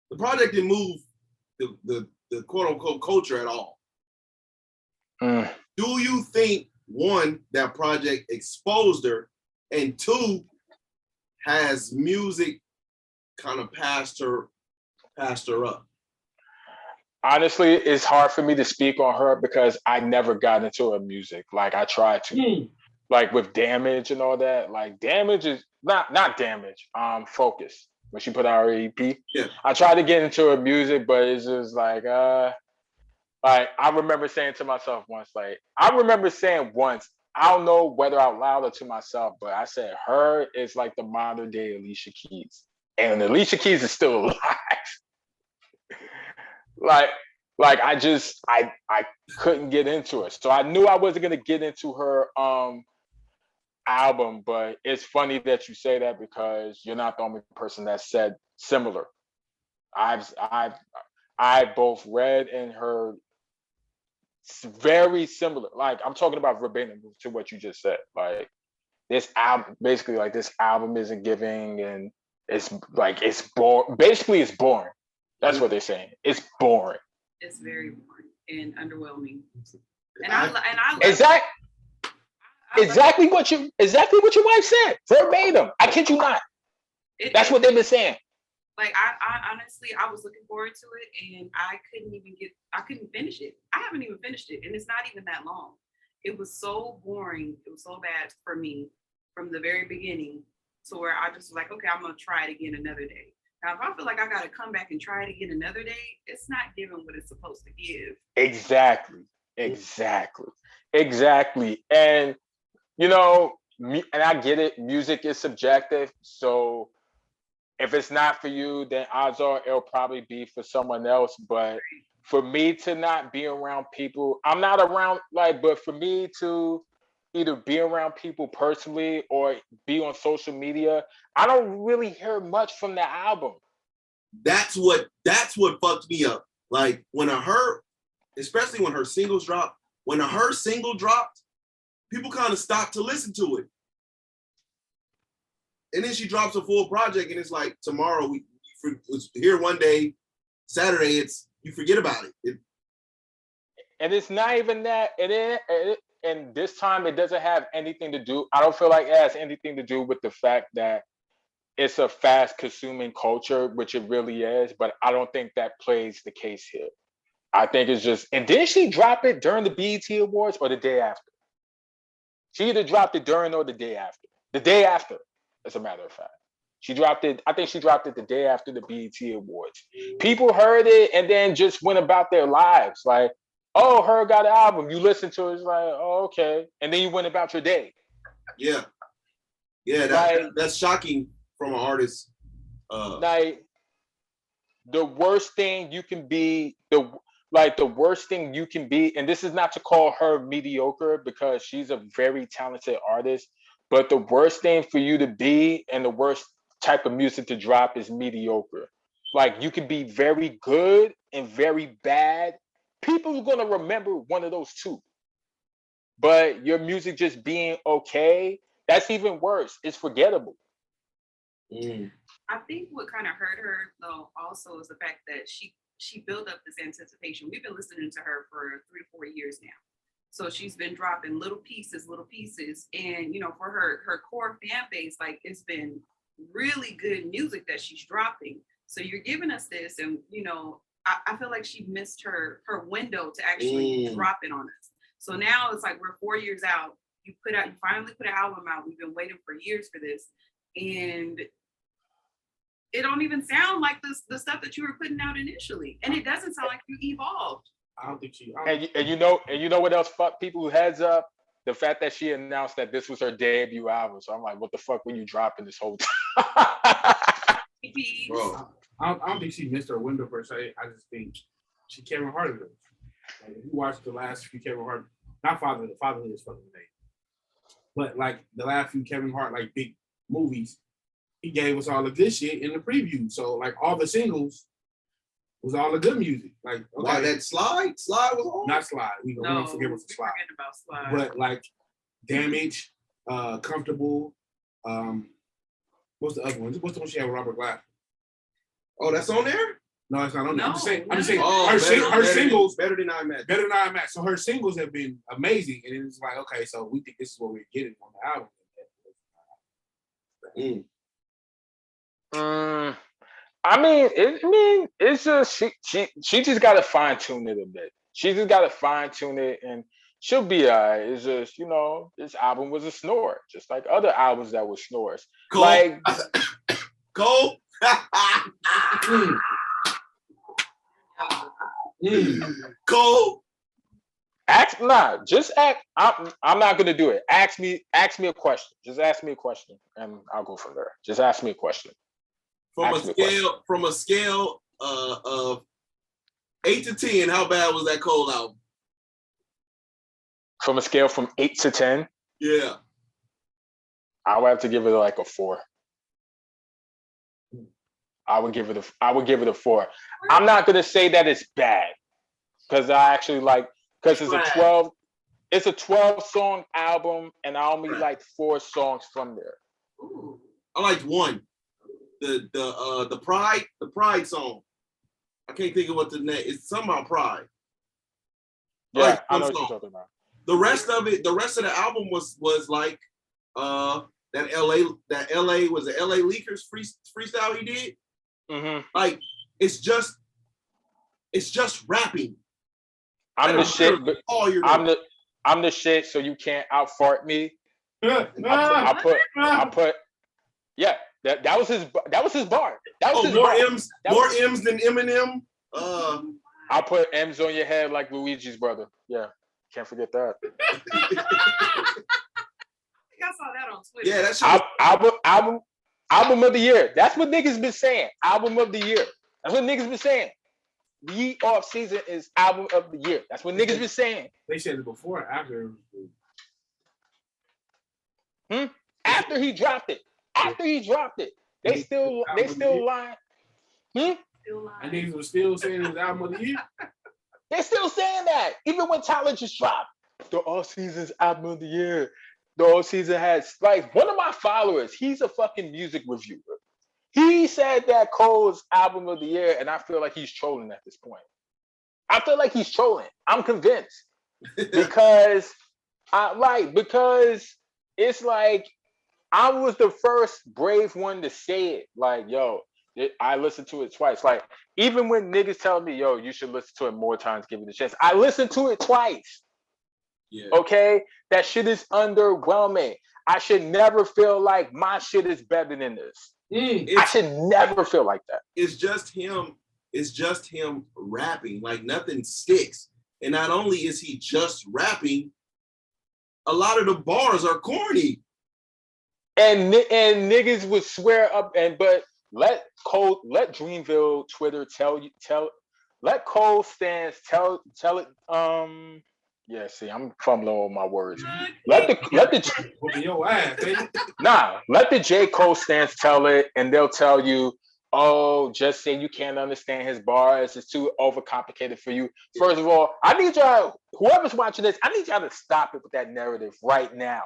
Speaker 1: The project didn't move the quote unquote culture at all. Do you think, one, that project exposed her, and two, has music kind of passed her up?
Speaker 2: Honestly, it's hard for me to speak on her because I never got into her music. Like I tried to, like with Damage and all that. Like Damage is not Damage. Focus, when she put out her EP.
Speaker 1: Yeah.
Speaker 2: I tried to get into her music, but it's just like I remember saying to myself once, I don't know whether out loud or to myself, but I said her is like the modern day Alicia Keys, and Alicia Keys is still alive. like I couldn't get into it. So I knew I wasn't gonna get into her album, but it's funny that you say that because you're not the only person that said similar. I've both read and heard very similar. Like I'm talking about verbatim to what you just said. Like this album, basically, like this album isn't giving, and it's boring. Basically, it's boring. That's what they're saying. It's boring.
Speaker 4: It's very boring and underwhelming. And I love
Speaker 2: exactly what your wife said verbatim. I kid you not. That's what they've been saying.
Speaker 4: Like I honestly, I was looking forward to it, and I couldn't finish it. I haven't even finished it, and it's not even that long. It was so boring. It was so bad for me from the very beginning, to where I just was like, okay, I'm gonna try it again another day. Now, if I feel like I gotta come back and try it again another day, it's not giving what it's supposed to give.
Speaker 2: Exactly. And and I get it. Music is subjective, so if it's not for you, then odds are it'll probably be for someone else. But for me to not be around people, I'm not around but for me to either be around people personally or be on social media, I don't really hear much from the album.
Speaker 1: That's what fucked me up. Like when I heard, especially when her singles dropped, when her single dropped, people kind of stopped to listen to it. And then she drops a full project, and it's like tomorrow it's here one day, Saturday you forget about it.
Speaker 2: And it's not even that. And this time it doesn't have anything to do. I don't feel like it has anything to do with the fact that it's a fast consuming culture, which it really is. But I don't think that plays the case here. I think it's just. And did she drop it during the BET Awards or the day after? She either dropped it during or the day after. The day after, as a matter of fact. She dropped it. I think she dropped it the day after the BET Awards. People heard it and then just went about their lives. Like, oh, H.E.R. got an album. You listen to it, it's like, oh, okay. And then you went about your day.
Speaker 1: Yeah. That's shocking from an artist.
Speaker 2: Like, the worst thing you can be, the worst thing you can be, and this is not to call her mediocre because she's a very talented artist, but the worst thing for you to be and the worst type of music to drop is mediocre. Like, you can be very good and very bad. People are going to remember one of those two. But your music just being okay, that's even worse. It's forgettable.
Speaker 4: I think what kind of hurt her, though, also is the fact that she built up this anticipation. We've been listening to her for 3 to 4 years now. So she's been dropping little pieces. And, for her core fan base, like, it's been really good music that she's dropping. So you're giving us this, and, I feel like she missed her window to actually drop it on us. So now it's like we're 4 years out. You finally put an album out. We've been waiting for years for this. And it don't even sound like the stuff that you were putting out initially. And it doesn't sound like you evolved.
Speaker 3: I don't think she.
Speaker 2: And you know what else fucked people's heads up? The fact that she announced that this was her debut album. So I'm like, what the fuck were you dropping this whole time?
Speaker 3: Bro, I don't think she missed her window per se. I just think she Kevin Hart. Like, if you watch the last few Kevin Hart, not Fatherhood is fucking name, but like the last few Kevin Hart like big movies, he gave us all the good shit in the preview. So like all the singles was all the good music. Like, okay,
Speaker 1: why that Slide was on?
Speaker 3: Not Slide. We don't forget what's the Slide.
Speaker 4: About Slide.
Speaker 3: But like Damage, Comfortable. What's the other one? What's the one she had with Robert Glass?
Speaker 1: Oh, that's on there?
Speaker 3: No, it's not on there. I'm just saying.
Speaker 1: Oh,
Speaker 3: her singles
Speaker 1: better than I Match.
Speaker 3: Better than I Match. So her singles have been amazing, and it's like, okay, so we think this is what we're getting on the
Speaker 2: album. It's just she just got to fine tune it a bit. She just got to fine tune it, and she'll be alright. It's just this album was a snore, just like other albums that were snores.
Speaker 1: Cole.
Speaker 2: Like
Speaker 1: Cole. Cole.
Speaker 2: Just ask. I'm not gonna do it. Ask me a question. Just ask me a question, and I'll go from there. Just ask me a question.
Speaker 1: From a scale of 8 to 10, how bad was that Cole album?
Speaker 2: From a scale from 8 to 10?
Speaker 1: Yeah.
Speaker 2: I would have to give it like a 4. I would give it a 4. I'm not gonna say that it's bad because I actually because it's a 12 song album and I only like 4 songs from there.
Speaker 1: Ooh. I liked one. The Pride song. I can't think of what the name. It's somehow Pride.
Speaker 2: Yeah, I know what you're talking about.
Speaker 1: The rest of the album was like that LA was the LA Leakers freestyle he did.
Speaker 2: Mm-hmm.
Speaker 1: Like it's just rapping.
Speaker 2: I'm the shit. I'm the shit. So you can't out fart me. I put. Yeah, that was his bar. That was his
Speaker 1: more
Speaker 2: bar.
Speaker 1: M's than Eminem.
Speaker 2: I put M's on your head like Luigi's brother. Yeah, can't forget that.
Speaker 4: I think I saw that on Twitter.
Speaker 1: Yeah, that's
Speaker 2: album of the year. That's what niggas been saying. Album of the year. That's what niggas been saying. The off season is album of the year. That's what niggas been saying.
Speaker 3: They said it before, after.
Speaker 2: After he dropped it. They still lying.
Speaker 3: And niggas were still saying it was album of the year.
Speaker 2: They're still saying that. Even when Tyler just dropped the all season's album of the year. The all season has like one of my followers, he's a fucking music reviewer. He said that Cole's album of the year, and I feel like he's trolling at this point. I feel like he's trolling. I'm convinced. because it's like I was the first brave one to say it. Like, yo, I listened to it twice. Like, even when niggas tell me, yo, you should listen to it more times, give it a chance. I listened to it twice.
Speaker 1: Yeah.
Speaker 2: Okay? That shit is underwhelming. I should never feel like my shit is better than this. I should never feel like that.
Speaker 1: It's just him rapping. Like nothing sticks. And not only is he just rapping, a lot of the bars are corny.
Speaker 2: And niggas would swear up but let Dreamville Twitter let Cole Stans tell it. Yeah, see, I'm fumbling over my words. Let the J. Cole Stans tell it, and they'll tell you, oh, just say you can't understand his bars. It's too overcomplicated for you. First of all, I need y'all, whoever's watching this, I need y'all to stop it with that narrative right now.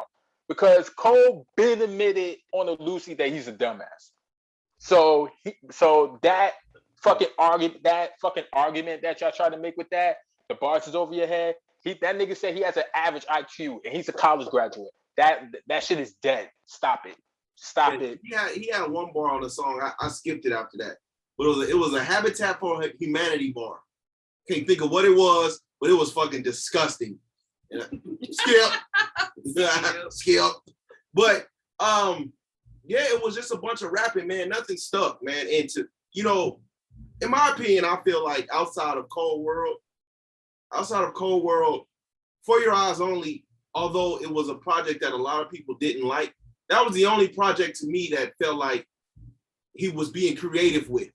Speaker 2: Because Cole been admitted on a Lucy that he's a dumbass. So that fucking argument that y'all try to make with that, the bars is over your head. That nigga said he has an average IQ and he's a college graduate. That shit is dead. Stop it.
Speaker 1: He had one bar on the song. I skipped it after that. But it was a Habitat for Humanity bar. Can't think of what it was, but it was fucking disgusting. Skip. But yeah, it was just a bunch of rapping, man. Nothing stuck, man. And in my opinion, I feel like outside of Cold World, For Your Eyes Only, although it was a project that a lot of people didn't like, that was the only project to me that felt like he was being creative with.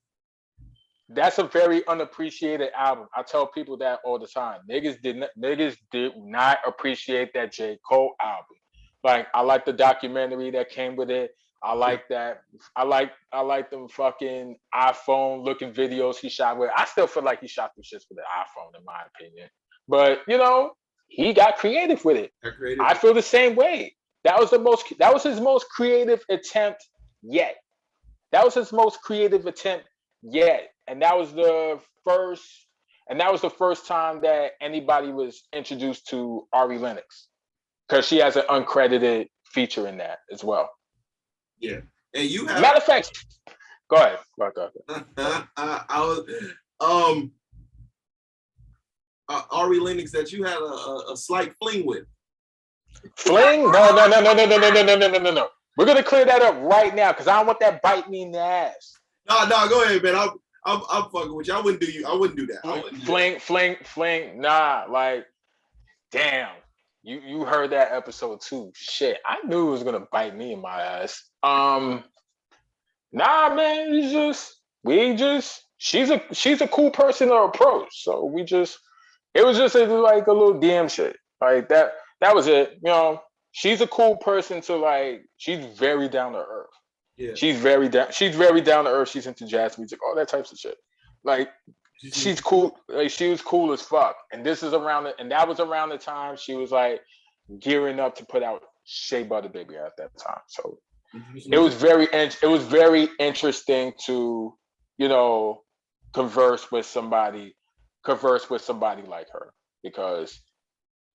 Speaker 2: That's a very unappreciated album. I tell people that all the time. Niggas did not appreciate that J. Cole album. Like, I like the documentary that came with it. I like that. I like them fucking iPhone looking videos he shot with. I still feel like he shot them shits with the iPhone, in my opinion. But he got creative with it. I feel the same way. That was his most creative attempt yet. That was his most creative attempt yet. And that was the first time that anybody was introduced to Ari Lennox. Because she has an uncredited feature in that as well.
Speaker 1: Yeah. And you have
Speaker 2: matter of fact, go ahead.
Speaker 1: I was Ari Lennox that you had a slight fling with.
Speaker 2: Fling? No. We're gonna clear that up right now because I don't want that bite me in the ass.
Speaker 1: No, go ahead, man. I'm fucking with you. I wouldn't do that.
Speaker 2: Fling. Nah, like, damn. You heard that episode too. Shit, I knew it was gonna bite me in my ass. Nah, man. She's a cool person to approach. So it was just like a little DM shit like that. That was it. You know, she's a cool person to like. She's very down to earth.
Speaker 1: Yeah.
Speaker 2: She's very down to earth. She's into jazz music, all that types of shit. Like, she's cool. Like, she was cool as fuck. And that was around the time she was like gearing up to put out Shea Butter Baby at that time. So it was very interesting to, you know, converse with somebody like her, because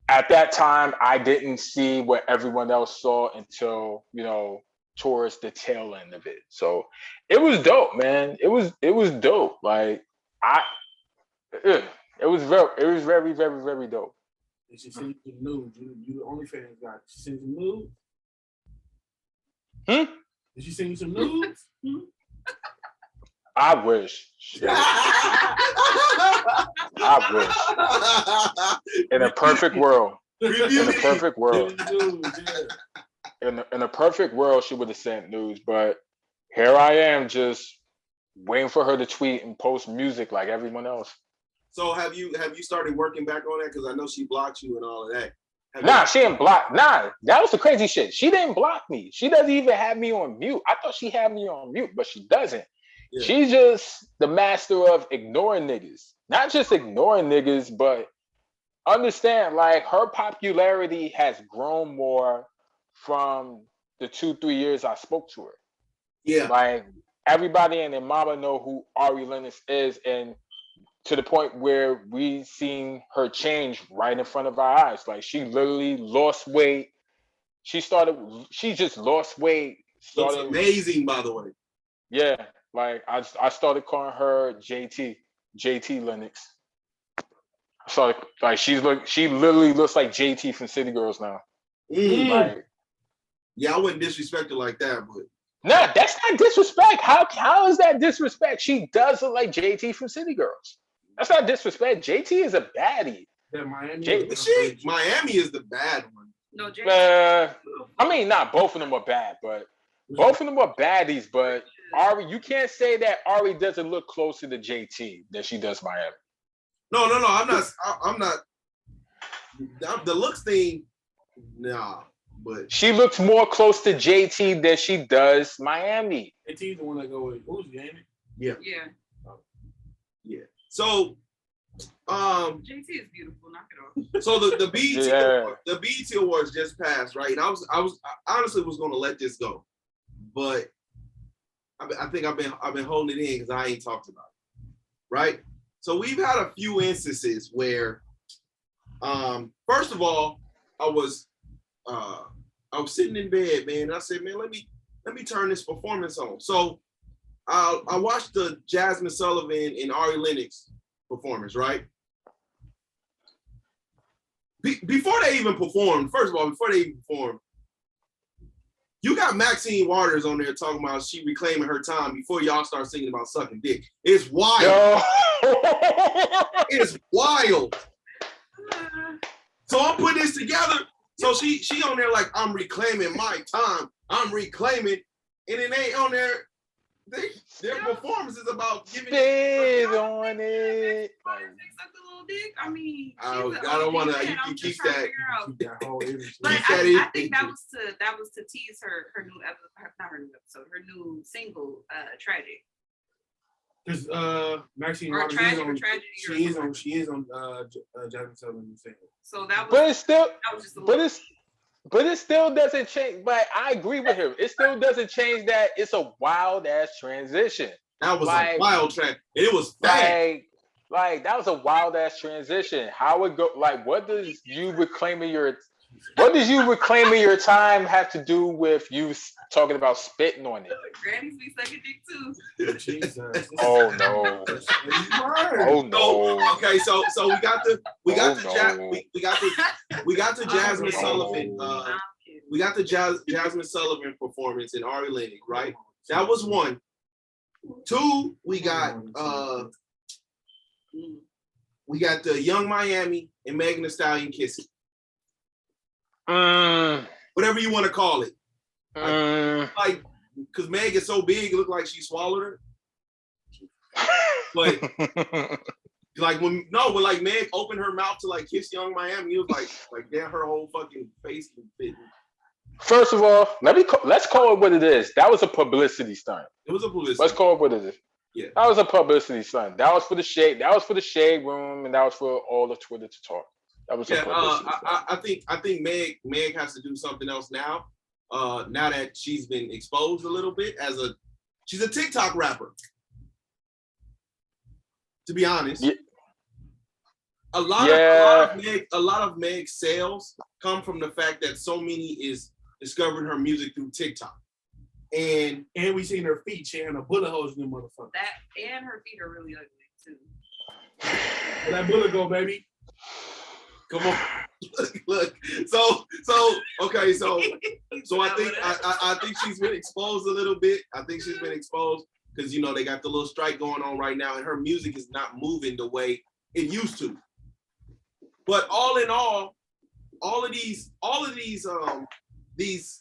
Speaker 2: at that time I didn't see what everyone else saw until, you know, towards the tail end of it. So it was dope, man. It was dope. Like, it was very, very, very dope.
Speaker 3: Did she send you nudes? You the OnlyFans guy. Did she send you nudes? Did she send you some nudes?
Speaker 2: I wish. I wish. In a perfect world. In a perfect world, she would have sent news, but here I am just waiting for her to tweet and post music like everyone else.
Speaker 1: So have you started working back on that? Because I know she blocked you and all of that.
Speaker 2: She didn't block. Nah, that was the crazy shit. She didn't block me. She doesn't even have me on mute. I thought she had me on mute, but she doesn't. Yeah. She's just the master of ignoring niggas. Not just ignoring niggas, but understand, like, her popularity has grown more from the 2-3 years I spoke to her.
Speaker 1: Yeah.
Speaker 2: Like, everybody and their mama know who Ari Lennox is, and to the point where we seen her change right in front of our eyes. Like, she literally lost weight. She just lost weight.
Speaker 1: Looks amazing, by the way.
Speaker 2: Yeah. Like, I started calling her JT Lennox. So, like, she literally looks like JT from City Girls now. Like,
Speaker 1: yeah, I wouldn't disrespect her like that, but
Speaker 2: nah, that's not disrespect. How is that disrespect? She does look like JT from City Girls. That's not disrespect. JT is a baddie.
Speaker 3: Yeah, Miami
Speaker 1: is the bad one.
Speaker 4: No, JT.
Speaker 2: I mean, not both of them are bad, but both of them are baddies. But Ari, you can't say that Ari doesn't look closer to JT than she does Miami.
Speaker 1: No. I'm not. The looks thing, nah. But
Speaker 2: she looks more close to JT than she does Miami.
Speaker 3: JT's the one that go with who's Jamie?
Speaker 1: Yeah.
Speaker 4: Yeah.
Speaker 1: Yeah. So,
Speaker 4: JT is beautiful. Knock it off.
Speaker 1: So the BET Awards just passed, right? And I honestly was going to let this go, but I think I've been holding it in because I ain't talked about it, right? So we've had a few instances where, first of all, I was sitting in bed, man. And I said, man, let me turn this performance on. So I watched the Jasmine Sullivan and Ari Lennox performance, right? Before they even performed, you got Maxine Waters on there talking about she reclaiming her time before y'all start singing about sucking dick. It's wild. No. It's wild. So I'm putting this together. So she on there like, I'm reclaiming my time. I'm reclaiming. And then they on there, their performance is about giving
Speaker 2: it on it.
Speaker 4: I mean,
Speaker 1: I don't want to. You can keep that.
Speaker 4: I think that was to tease her new episode, not her new episode, her new single, Tragic.
Speaker 3: Because Maxine
Speaker 4: or Tragic or Tragedy.
Speaker 3: She is on Jasmine Sullivan's single.
Speaker 4: So that was.
Speaker 2: But it's still.
Speaker 4: That was just a
Speaker 2: But it still doesn't change. But I agree with him. It still doesn't change that it's a wild ass transition.
Speaker 1: That was a wild track. It was fast.
Speaker 2: Like that was a wild ass transition. How it go? Like, what does you reclaiming your time have to do with you talking about spitting on it?
Speaker 4: Grannies be sucking dick too.
Speaker 3: Jesus.
Speaker 2: Oh no. Oh no.
Speaker 1: Okay, so we got the Jasmine Sullivan. We got the Jasmine Sullivan performance in Ari Lennox, right? That was one. Two, we got the Young Miami and Megan Thee Stallion kissing. Whatever you want to call it. Like, because Meg is so big, it looked like she swallowed her. But when Meg opened her mouth to like kiss Young Miami, it was like damn, her whole fucking face was fitting.
Speaker 2: First of all, let's call it what it is. That was a publicity stunt.
Speaker 1: It was a publicity.
Speaker 2: Let's call it what it is.
Speaker 1: Yeah.
Speaker 2: That was a publicity stunt. That was for the shade. That was for the shade room, and that was for all the Twitter to talk. That was a publicity stunt.
Speaker 1: I think Meg has to do something else now. Now that she's been exposed a little bit she's a TikTok rapper. To be honest.
Speaker 2: Yeah.
Speaker 1: A lot of Meg's sales come from the fact that so many is discovering her music through TikTok. And
Speaker 3: we seen her feet. She had a bullet holes in the motherfucker.
Speaker 4: That and her feet are really ugly too.
Speaker 3: Where that bullet go, baby?
Speaker 1: Come on. Look. So I think she's been exposed a little bit. I think she's been exposed because they got the little strike going on right now, and her music is not moving the way it used to. But all in all of these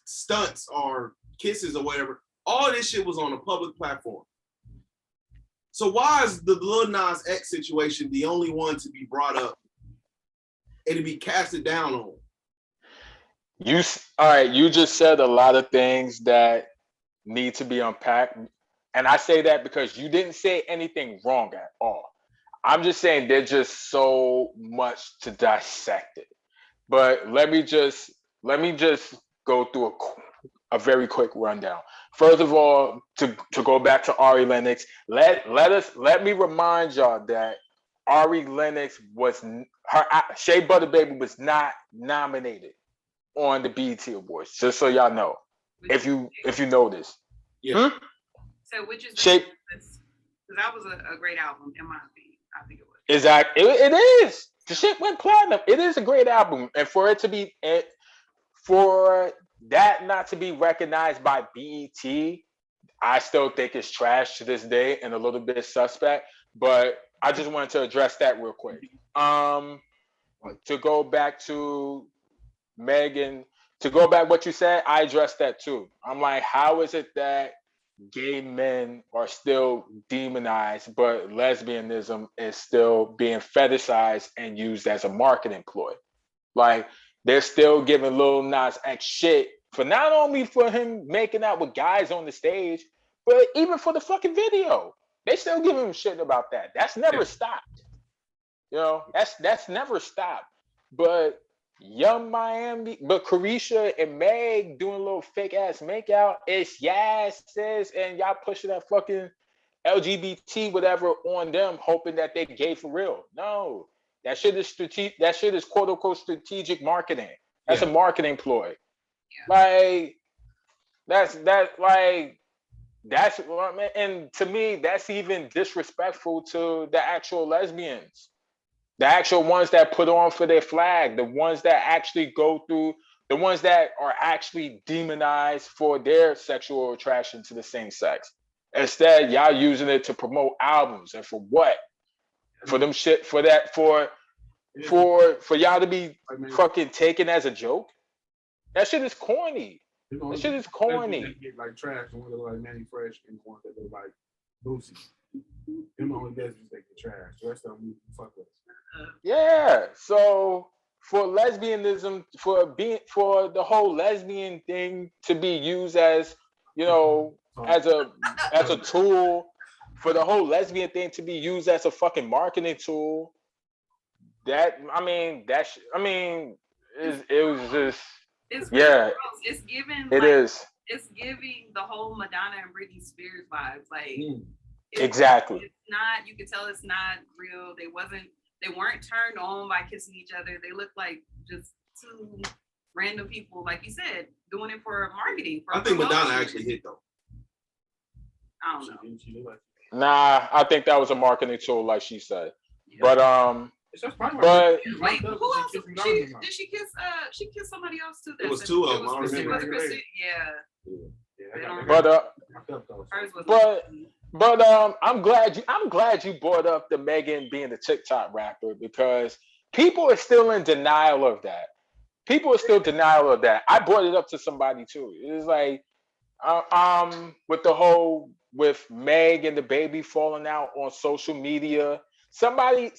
Speaker 1: stunts or kisses or whatever, all this shit was on a public platform. So why is the Lil Nas X situation the only one to be brought up and to be casted down on?
Speaker 2: You just said a lot of things that need to be unpacked. And I say that because you didn't say anything wrong at all. I'm just saying there's just so much to dissect it. But let me just go through a very quick rundown. First of all, to go back to Ari Lennox, let me remind y'all that Ari Lennox Shea Butter Baby was not nominated on the BET Awards. Just so y'all know, if you know this.
Speaker 1: Yeah.
Speaker 4: So which is
Speaker 2: Shape?
Speaker 4: Because that was a great album in my opinion. I think it was.
Speaker 2: Exactly. It is. The shit went platinum. It is a great album, and for that not to be recognized by BET, I still think it's trash to this day and a little bit suspect. But I just wanted to address that real quick. To go back to Megan, to go back what you said, I addressed that too. I'm like, how is it that gay men are still demonized, but lesbianism is still being fetishized and used as a marketing ploy? Like, they're still giving Lil Nas X shit for not only for him making out with guys on the stage, but even for the fucking video. They still give him shit about that. That's never stopped. That's never stopped. But Young Miami, but Carisha and Meg doing a little fake ass makeout. It's yes, sis, and y'all pushing that fucking LGBT whatever on them, hoping that they gay for real. No, that shit is strategic. That shit is quote unquote strategic marketing. That's a marketing ploy. Yeah. That's and to me, that's even disrespectful to the actual lesbians. The actual ones that put on for their flag, the ones that actually go through, the ones that are actually demonized for their sexual attraction to the same sex. Instead, y'all using it to promote albums, and for what? For them shit, for y'all to be fucking taken as a joke? That shit is corny. That shit is corny.
Speaker 3: Get like trash and one that look like Manny Fresh and one that look like Boosie. Them only lesbians that get trash. The rest of them fuck with.
Speaker 2: Yeah. So for lesbianism, for the whole lesbian thing to be used as, as a tool, for the whole lesbian thing to be used as a fucking marketing tool, it was just
Speaker 4: It's really gross. It's giving.
Speaker 2: It is.
Speaker 4: It's giving the whole Madonna and Britney Spears vibes. Like
Speaker 2: exactly.
Speaker 4: It's not. You can tell it's not real. They weren't turned on by kissing each other. They look like just two random people, like you said, doing it for marketing.
Speaker 1: I think Madonna actually hit though.
Speaker 4: I don't know.
Speaker 2: Nah, I think that was a marketing tool, like she said. Yeah. But
Speaker 4: wait, who else? Did she kiss? She kissed somebody else too.
Speaker 1: It was two of them.
Speaker 2: But I'm glad you brought up the Megan being the TikTok rapper, because people are still in denial of that. I brought it up to somebody too. It's like with Meg and the baby falling out on social media. Somebody,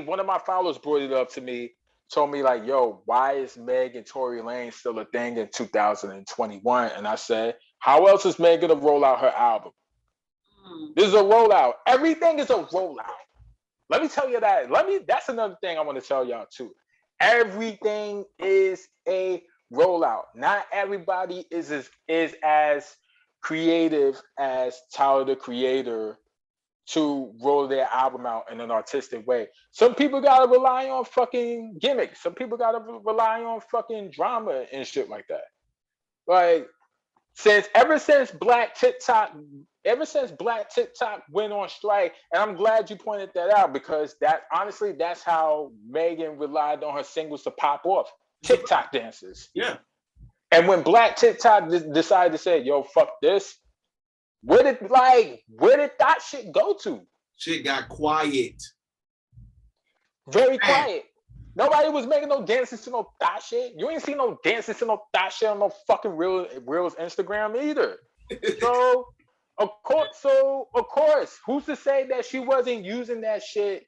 Speaker 2: one of my followers brought it up to me, told me like, yo, why is Meg and Tory Lanez still a thing in 2021? And I said, how else is Meg gonna roll out her album? This is a rollout. Everything is a rollout. Let me tell you that. That's another thing I want to tell y'all too. Everything is a rollout. Not everybody is as creative as Tyler the Creator to roll their album out in an artistic way. Some people gotta rely on fucking gimmicks. Some people gotta rely on fucking drama and shit like that. Like, ever since Black TikTok went on strike, and I'm glad you pointed that out, because that's how Megan relied on her singles to pop off. TikTok dances.
Speaker 1: Yeah.
Speaker 2: And when Black TikTok decided to say, yo, fuck this, where did that shit go to?
Speaker 1: Shit got quiet.
Speaker 2: Very quiet. Nobody was making no dances to no thot shit. You ain't seen no dances to no thot shit on no fucking Reels Instagram either. So of course, who's to say that she wasn't using that shit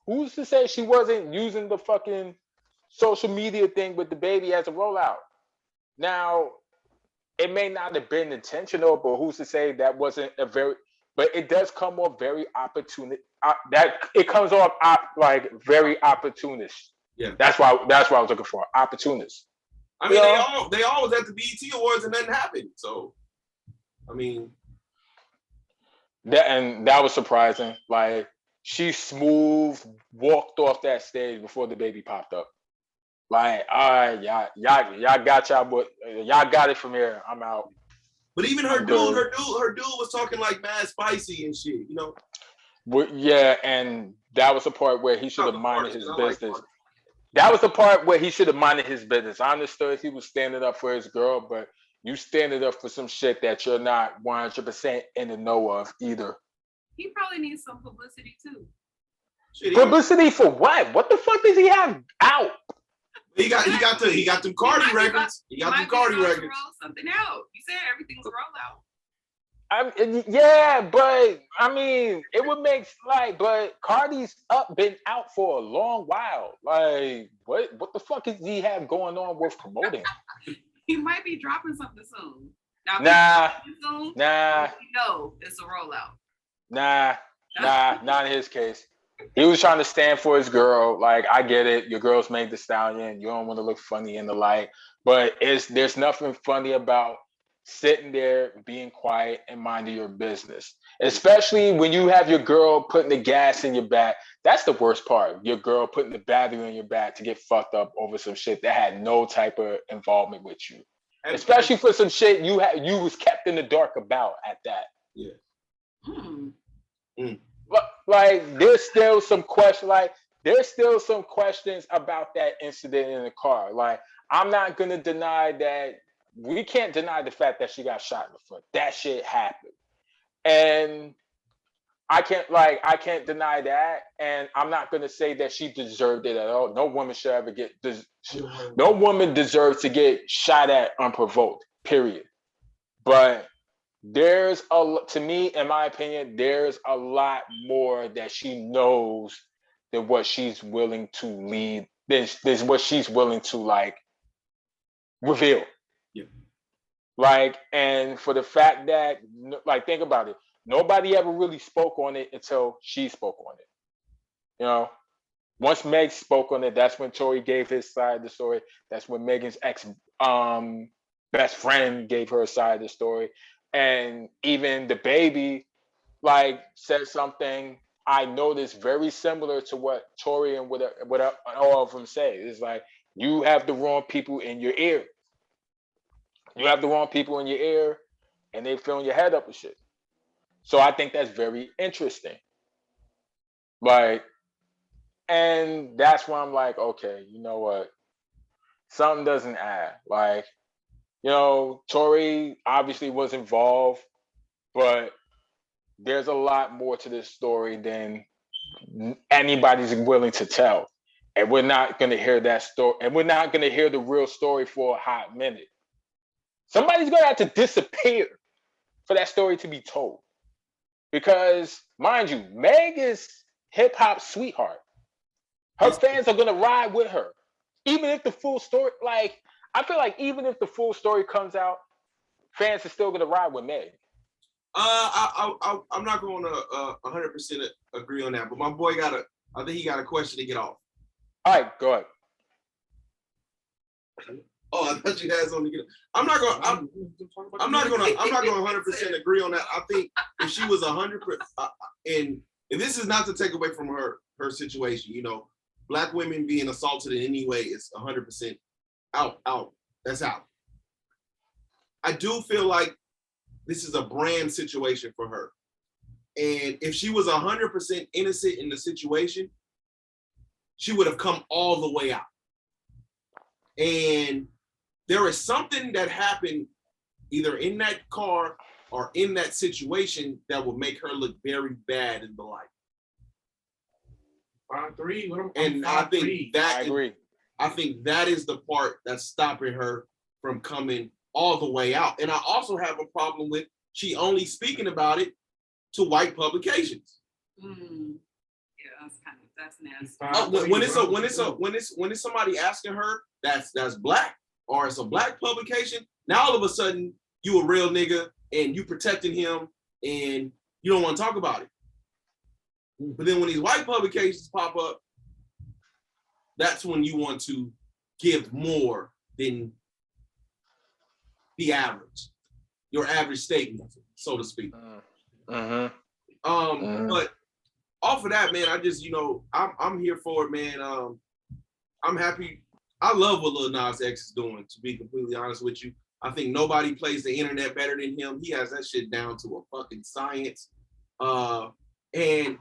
Speaker 2: who's to say she wasn't using the fucking social media thing with the baby as a rollout? Now, it may not have been intentional, but who's to say that wasn't but it does come off very opportunist. It comes off like very opportunist.
Speaker 1: Yeah.
Speaker 2: That's what I was looking for. Opportunist.
Speaker 1: I mean, they all was at the BET Awards and nothing happened. So, I mean,
Speaker 2: that was surprising. Like, she smooth walked off that stage before the baby popped up. Like, all right, y'all got y'all, but y'all got it from here. I'm out.
Speaker 1: But even her dude was talking like mad spicy and shit, you know.
Speaker 2: Yeah, and that was the part where he should have minded his business. That was the part where he should have minded his business. I understood he was standing up for his girl, but you standing up for some shit that you're not 100% in the know of either.
Speaker 4: He probably needs some publicity too.
Speaker 2: Publicity for what? What the fuck does he have out?
Speaker 1: He got them Cardi records. He got them Cardi records.
Speaker 4: Roll something out. You said everything's a rollout.
Speaker 2: Yeah, but I mean, it would make but Cardi's been out for a long while. Like, what the fuck does he have going on worth promoting?
Speaker 4: He might be dropping something soon.
Speaker 2: Nah.
Speaker 4: No, it's a rollout.
Speaker 2: Nah, not in his case. He was trying to stand for his girl. Like, I get it. Your girl's made the stallion. You don't want to look funny in the light. But there's nothing funny about sitting there, being quiet, and minding your business. Especially when you have your girl putting the gas in your back. That's the worst part. Your girl putting the battery in your back to get fucked up over some shit that had no type of involvement with you. Especially for some shit you was kept in the dark about at that.
Speaker 1: Yeah.
Speaker 2: Like, there's still some questions about that incident in the car. Like, I'm not gonna deny that. We can't deny the fact that she got shot in the foot. That shit happened, and I can't deny that. And I'm not gonna say that she deserved it at all. No woman should ever no woman deserves to get shot at unprovoked. Period. But to me, in my opinion, there's a lot more that she knows than what she's willing to lead. There's what she's willing to reveal.
Speaker 1: Yeah.
Speaker 2: And for the fact that, think about it, nobody ever really spoke on it until she spoke on it. You know, once Meg spoke on it, that's when Tory gave his side of the story. That's when Megan's ex best friend gave her side of the story. And even the baby like said something I noticed very similar to what Tory and what all of them say. It's like you have the wrong people in your ear. You have the wrong people in your ear, and they filling your head up with shit. So I think that's very interesting. Like, and that's why I'm like, okay, you know what? Something doesn't add. Like, Tory obviously was involved, but there's a lot more to this story than anybody's willing to tell. And we're not going to hear that story. And we're not going to hear the real story for a hot minute. Somebody's going to have to disappear for that story to be told. Because, mind you, Meg is hip hop sweetheart. Her fans are going to ride with her. Even if the full story, like, I feel like even if the full story comes out, fans are still going to ride with Meg.
Speaker 1: I'm not going to 100% agree on that, but my boy I think he got a question to get off.
Speaker 2: All right, go ahead.
Speaker 1: Oh, I thought you had something to get. I'm not going to 100% agree on that. I think if she was 100%, and this is not to take away from her situation, Black women being assaulted in any way is 100% out. That's out. I do feel like this is a brand situation for her. And if she was 100% innocent in the situation, she would have come all the way out. And there is something that happened either in that car or in that situation that will make her look very bad in the light.
Speaker 3: 5'3".
Speaker 1: And I think
Speaker 2: I agree.
Speaker 1: I think that is the part that's stopping her from coming all the way out. And I also have a problem with she only speaking about it to white publications.
Speaker 4: Yeah, that's nasty.
Speaker 1: When it's somebody asking her that's Black or it's a Black publication, now all of a sudden you a real nigga and you protecting him and you don't want to talk about it. But then when these white publications pop up, that's when you want to give more than the average, your average statement, so to speak. But off of that, man, I just, I'm here for it, man. I'm happy. I love what Lil Nas X is doing, to be completely honest with you. I think nobody plays the internet better than him. He has that shit down to a fucking science. And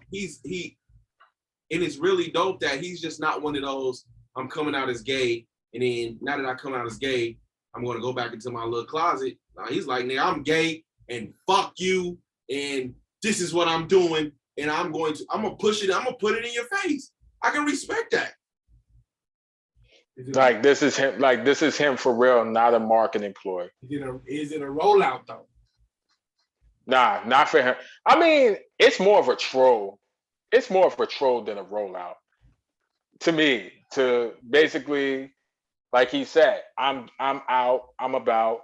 Speaker 1: it's really dope that he's just not one of those, I'm coming out as gay, and then now that I come out as gay, I'm going to go back into my little closet. He's like, nigga, I'm gay, and fuck you, and this is what I'm doing, and I'm going to push it, I'm going to put it in your face. I can respect that.
Speaker 2: This is him for real, not a marketing ploy.
Speaker 3: Is it a rollout though?
Speaker 2: Nah, not for him. I mean, it's more of a troll. It's more of a troll than a rollout. To me, to basically, like he said, I'm out, I'm about,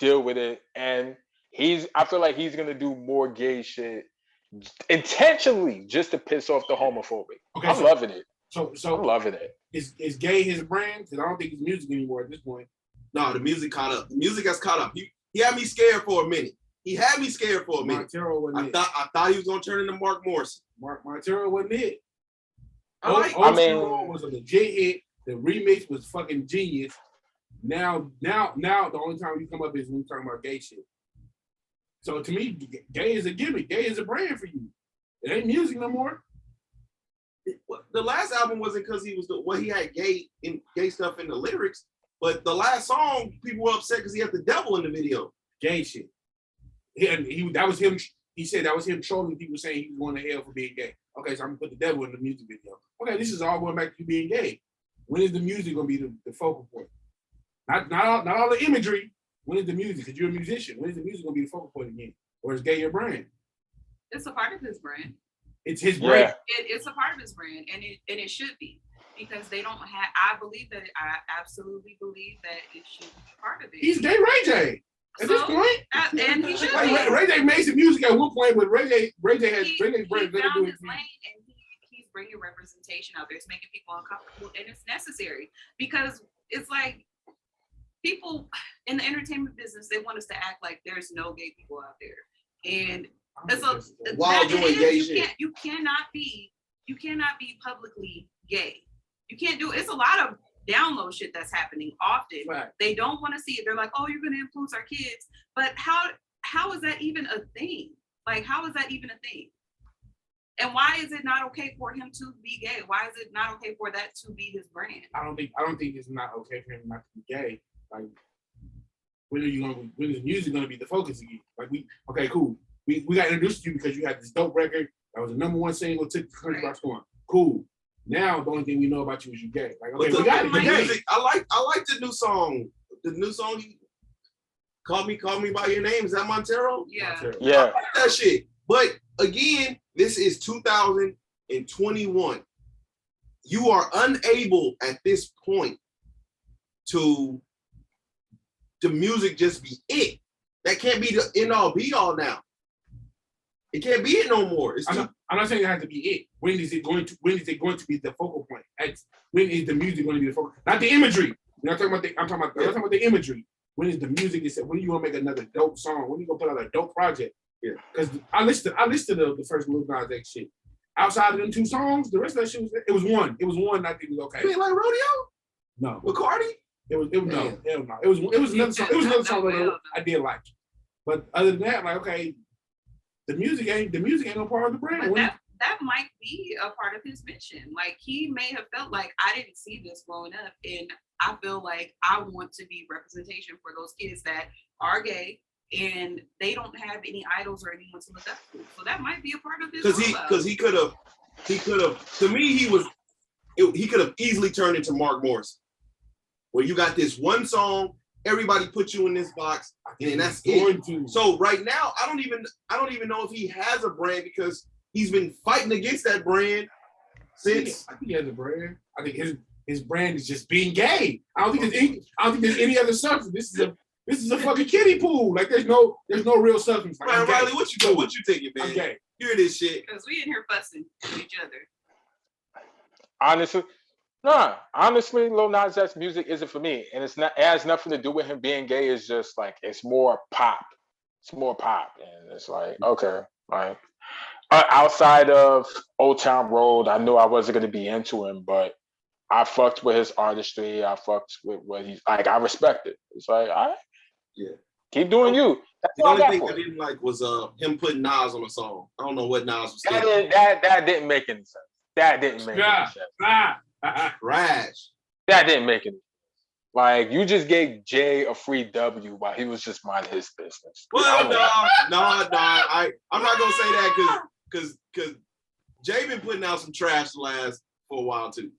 Speaker 2: deal with it. And I feel like he's gonna do more gay shit intentionally just to piss off the homophobic. Okay, I'm loving it.
Speaker 3: So
Speaker 2: I'm loving it.
Speaker 3: Is gay his brand? Because I don't think it's music anymore at this point.
Speaker 1: No, the music caught up. The music has caught up. He had me scared for a minute. I thought he was gonna turn into Mark Morrison.
Speaker 3: Montero wasn't it.
Speaker 1: Old
Speaker 3: was a legit hit. The remix was fucking genius. Now the only time you come up is when you're talking about gay shit. So to me, gay is a gimmick. Gay is a brand for you. It ain't music no more.
Speaker 1: The last album wasn't because he had gay stuff in the lyrics, but the last song, people were upset because he had the devil in the video.
Speaker 3: Gay shit. That was him. He said that was him trolling people saying he was going to hell for being gay. Okay, so I'm gonna put the devil in the music video. Okay, this is all going back to you being gay. When is the music gonna be the focal point? Not all the imagery. When is the music? Because you're a musician. When is the music gonna be the focal point again? Or is gay your brand?
Speaker 4: It's a part of his brand.
Speaker 3: It's his brand.
Speaker 4: It's a part of his brand, and it should be, because they don't have. I absolutely believe that it should be part of it.
Speaker 3: He's gay Ray J. At this point,
Speaker 4: and he should.
Speaker 3: Ray J made some music at one point, but Ray J has
Speaker 4: he found his lane, and he's bringing representation out there. It's making people uncomfortable, and it's necessary because it's like people in the entertainment business, they want us to act like there's no gay people out there, and so
Speaker 1: while doing gay shit,
Speaker 4: you cannot be publicly gay. You can't do it. It's a lot of download shit that's happening often.
Speaker 3: Right.
Speaker 4: They don't want to see it. They're like, oh, you're going to influence our kids. But how is that even a thing? Like, how is that even a thing? And why is it not okay for him to be gay? Why is it not okay for that to be his brand?
Speaker 3: I don't think it's not okay for him not to be gay. Like, when is music gonna be the focus again? Like, okay, cool. We got introduced to you because you had this dope record that was the #1 single, took the country by storm. Cool. Now the only thing we know about you is you gay. Like, okay, we got it.
Speaker 1: Music, I like the new song. The new song, Call Me by Your Name. Is that Montero?
Speaker 4: Yeah.
Speaker 3: Montero.
Speaker 2: Yeah.
Speaker 1: I like that shit. But again, this is 2021. You are unable at this point to the music just be it. That can't be the end all be all now. It can't be it no more.
Speaker 3: I'm not saying it has to be it. When is it going to be the focal point? When is the music going to be the focal? Not the imagery. I'm talking about the imagery. When is the music? When are you gonna make another dope song? When are you gonna put out a dope project?
Speaker 1: Yeah.
Speaker 3: Because I listened to the first Lil Nas X shit. Outside of them 2 songs, the rest of that shit was one. It was one I think was okay.
Speaker 1: You ain't like Rodeo?
Speaker 3: No.
Speaker 1: With Cardi?
Speaker 3: It was no. Hell no. It was another song. It was another song that I did like. But other than that, like, okay, the music ain't no part of the brand.
Speaker 4: That might be a part of his mission. Like, he may have felt like, I didn't see this growing up, and I feel like I want to be representation for those kids that are gay and they don't have any idols or anyone to look up to. So that might be a part of his.
Speaker 1: Because he could have. To me, he could have easily turned into Mark Morrison, where you got this one song, everybody put you in this box, and that's it. So right now, I don't even know if he has a brand because he's been fighting against that brand since.
Speaker 3: I think he has a brand. I think his brand is just being gay. I don't think there's any other substance. This is a fucking kiddie pool. Like, there's no real substance. Like,
Speaker 1: man, Riley, what you thinking, man?
Speaker 3: I'm gay.
Speaker 1: Hear this shit.
Speaker 4: Because we in here fussing with each other.
Speaker 2: Honestly, Lil Nas X music isn't for me, and it has nothing to do with him being gay. It's just like it's more pop, and it's like, okay, like outside of Old Town Road, I knew I wasn't gonna be into him, but I fucked with his artistry. I fucked with what he's like. I respect it. It's like, all right,
Speaker 1: yeah,
Speaker 2: keep doing you. That's
Speaker 1: the only thing I didn't like was him putting Nas on a song. I don't know what Nas was saying.
Speaker 2: That didn't make any sense. That didn't make any sense.
Speaker 1: Trash.
Speaker 2: That didn't make any sense. Like, you just gave Jay a free W while he was just minding his business.
Speaker 1: Well, no. I'm not gonna say that because Jay been putting out some trash for a while too.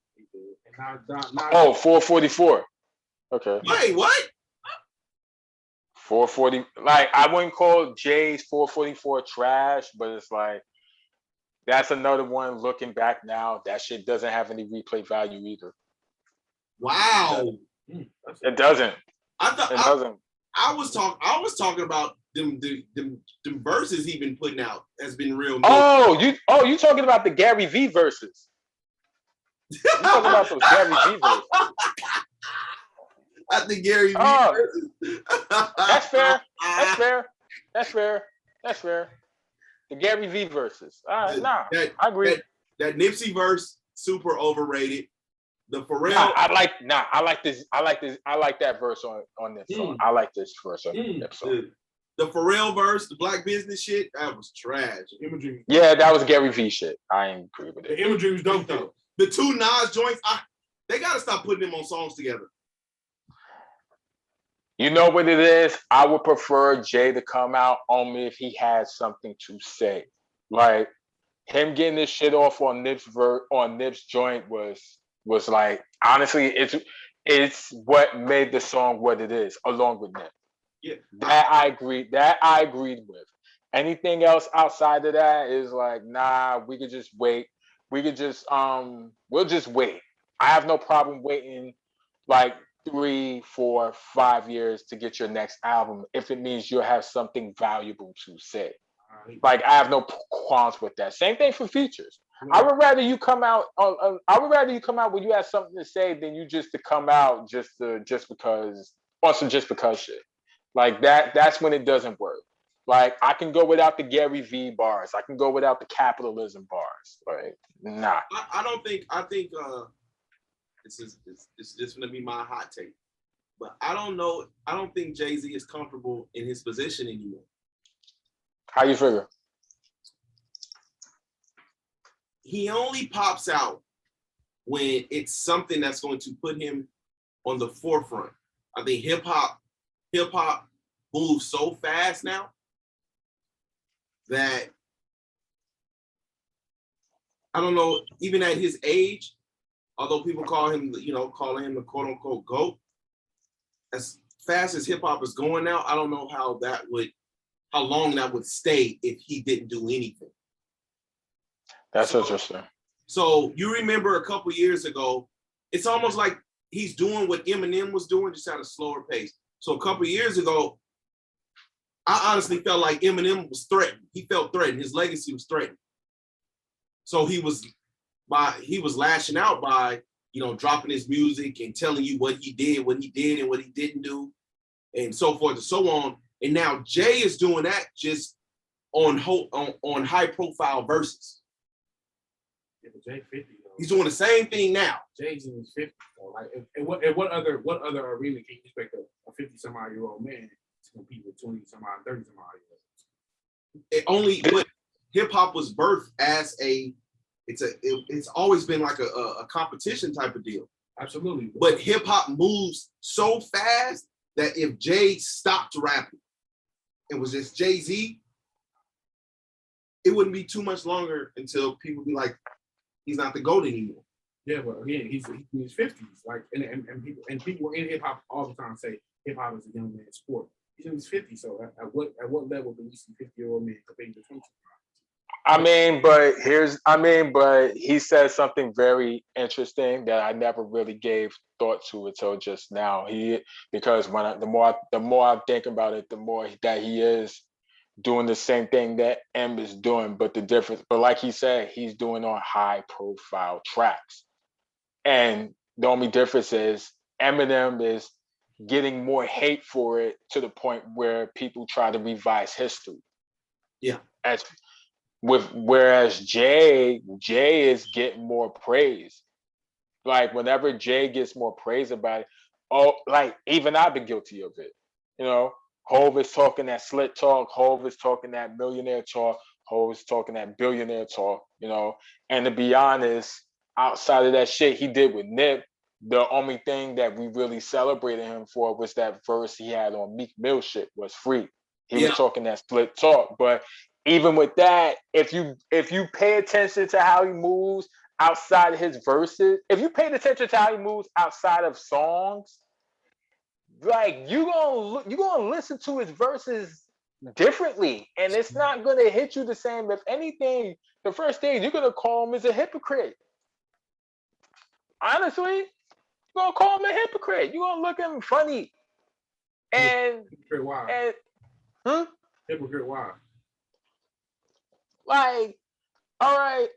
Speaker 2: Oh, 444. Okay.
Speaker 1: Wait, what?
Speaker 2: 440. Like, I wouldn't call Jay's 444 trash, but it's like, that's another one. Looking back now, that shit doesn't have any replay value either.
Speaker 1: Wow.
Speaker 2: It doesn't. I was talking about them verses he been putting out has been real. You talking about the Gary V verses? You talking about those Gary V verses?
Speaker 1: I think Gary V verses.
Speaker 2: That's fair. The Gary V verses. I agree.
Speaker 1: That Nipsey verse, super overrated. The Pharrell.
Speaker 2: I like that verse on this song. I like this verse on this song.
Speaker 1: The Pharrell verse, the Black Business shit, that was trash.
Speaker 3: Imagery.
Speaker 2: Yeah, that was Gary V shit. I ain't agree with it.
Speaker 3: The imagery was dope though.
Speaker 1: The 2 Nas joints, they gotta stop putting them on songs together.
Speaker 2: You know what it is? I would prefer Jay to come out only if he had something to say. Like, him getting this shit off on Nip's joint was like, honestly, it's what made the song what it is, along with Nip.
Speaker 1: Yeah.
Speaker 2: That I agreed with. Anything else outside of that is like, nah, we could just wait. We'll just wait. I have no problem waiting like 3, 4, 5 years to get your next album if it means you'll have something valuable to say. Like, I have no qualms with that. Same thing for features. I would rather you come out. I would rather you come out when you have something to say than you just to come out just because on some just because shit. Like that. That's when it doesn't work. Like I can go without the Gary V bars. I can go without the capitalism bars. Like nah.
Speaker 1: I don't think. I think this is gonna be my hot take, but I don't know. I don't think Jay-Z is comfortable in his position anymore.
Speaker 2: How you figure?
Speaker 1: He only pops out when it's something that's going to put him on the forefront. I think hip hop moves so fast now that I don't know, even at his age, although people calling him the quote unquote GOAT, as fast as hip hop is going now, I don't know how long that would stay if he didn't do anything.
Speaker 2: That's interesting.
Speaker 1: So you remember a couple years ago, it's almost like he's doing what Eminem was doing, just at a slower pace. So a couple years ago, I honestly felt like Eminem was threatened. He felt threatened. His legacy was threatened. So he was lashing out by, dropping his music and telling you what he did and what he didn't do, and so forth and so on. And now Jay is doing that just on high profile verses.
Speaker 3: Yeah, but Jay 50 though.
Speaker 1: He's doing the same thing now.
Speaker 3: Jay's in his 50 though. Like, what other arena can you expect a 50 some odd year old man to compete with 20 some odd, 30 some odd years?
Speaker 1: But hip hop was birthed as it's always been like a competition type of deal.
Speaker 3: Absolutely.
Speaker 1: But hip hop moves so fast that if Jay stopped rapping, it was just Jay-Z, it wouldn't be too much longer until people be like, he's not the GOAT anymore.
Speaker 3: Yeah, but again, he's in his 50s. Like, and people in hip hop all the time say hip hop is a young man's sport. He's in his 50s, so at what level do we see 50-year-old men competing with 20?
Speaker 2: But he said something very interesting that I never really gave thought to until just now. Because the more I think about it, the more that he is doing the same thing that M is doing, but like he said, he's doing on high profile tracks. And the only difference is Eminem is getting more hate for it to the point where people try to revise history.
Speaker 1: Yeah.
Speaker 2: Whereas Jay is getting more praise. Like whenever Jay gets more praise about it, like even I've been guilty of it. Hov is talking that slit talk, Hov is talking that millionaire talk, Hov is talking that billionaire talk, And to be honest, outside of that shit he did with Nip, the only thing that we really celebrated him for was that verse he had on Meek Mill shit was free. He was talking that split talk, but even with that, if you pay attention to how he moves outside of his verses, if you pay attention to how he moves outside of songs, like you gonna listen to his verses differently, and it's not gonna hit you the same. If anything, the first thing you're gonna call him is a hypocrite. Honestly, you're gonna call him a hypocrite. You're gonna look at him funny. And
Speaker 3: hypocrite why? Hypocrite why?
Speaker 2: Like, all right,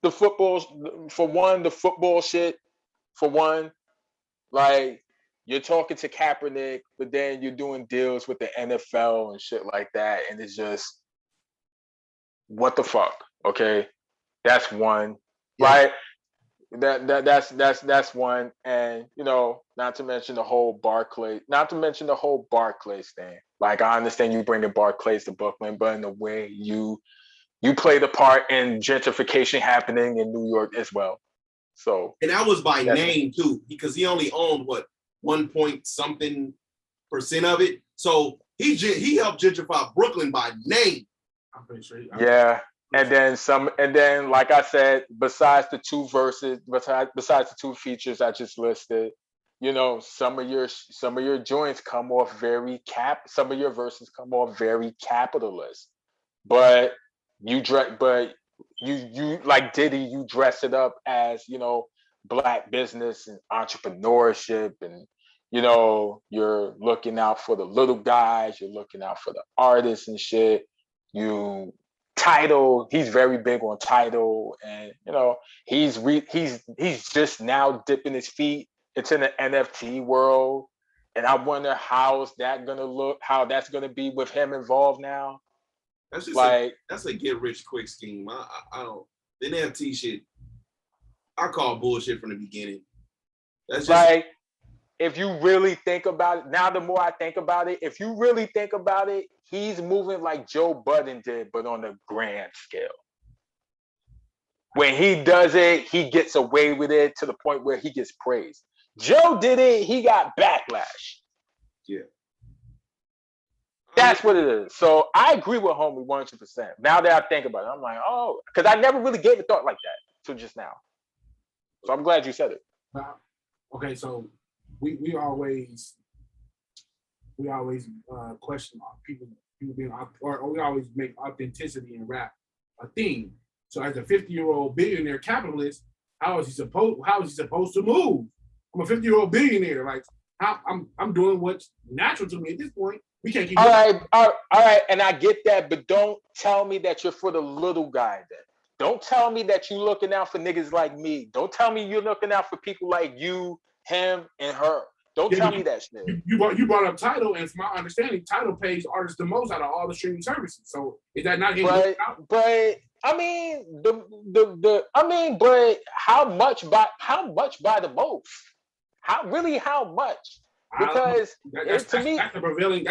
Speaker 2: the football shit, for one, like you're talking to Kaepernick, but then you're doing deals with the NFL and shit like that, and it's just what the fuck? Okay, that's one. Yeah. Right? That's one, and not to mention the whole Barclays thing. Like I understand you bringing Barclays to Brooklyn, but in the way you played a part in gentrification happening in New York as well. So,
Speaker 1: and that was by name too, because he only owned 1% of it. So he helped gentrify Brooklyn by name.
Speaker 3: I'm pretty sure.
Speaker 2: Yeah. And then like I said, besides the two features I just listed, some of your joints come off some of your verses come off very capitalist. But you like Diddy, you dress it up as, Black business and entrepreneurship, and you're looking out for the little guys, you're looking out for the artists and shit. You Tidal, he's very big on Tidal, and you know, he's just now dipping his feet into the NFT world. And I wonder how's that gonna look, how that's gonna be with him involved now.
Speaker 1: That's just
Speaker 2: like
Speaker 1: that's a get rich quick scheme. I don't, the NFT shit, I call bullshit from the beginning. That's just
Speaker 2: like, if you really think about it, now the more I think about it, if you really think about it, he's moving like Joe Budden did, but on a grand scale. When he does it, he gets away with it to the point where he gets praised. Joe did it, he got backlash.
Speaker 1: Yeah.
Speaker 2: That's what it is. So I agree with homie 100%. Now that I think about it, I'm like, oh, because I never really gave a thought like that till just now. So I'm glad you said it.
Speaker 3: Okay, so we always question people being, or we always make authenticity in rap a theme. So as a 50-year-old billionaire capitalist, how is he supposed to move? I'm a 50-year-old billionaire. Like, I'm doing what's natural to me at this point. We can't keep
Speaker 2: all right, and I get that, but don't tell me that you're for the little guy then. Don't tell me that you're looking out for niggas like me. Don't tell me you're looking out for people like you, him, and her. Don't tell me that shit.
Speaker 3: You brought up Tidal, and from my understanding, Tidal pays artists the most out of all the streaming services. So is that not him?
Speaker 2: But I mean, but how much by the most? How much? Because
Speaker 3: that's the prevailing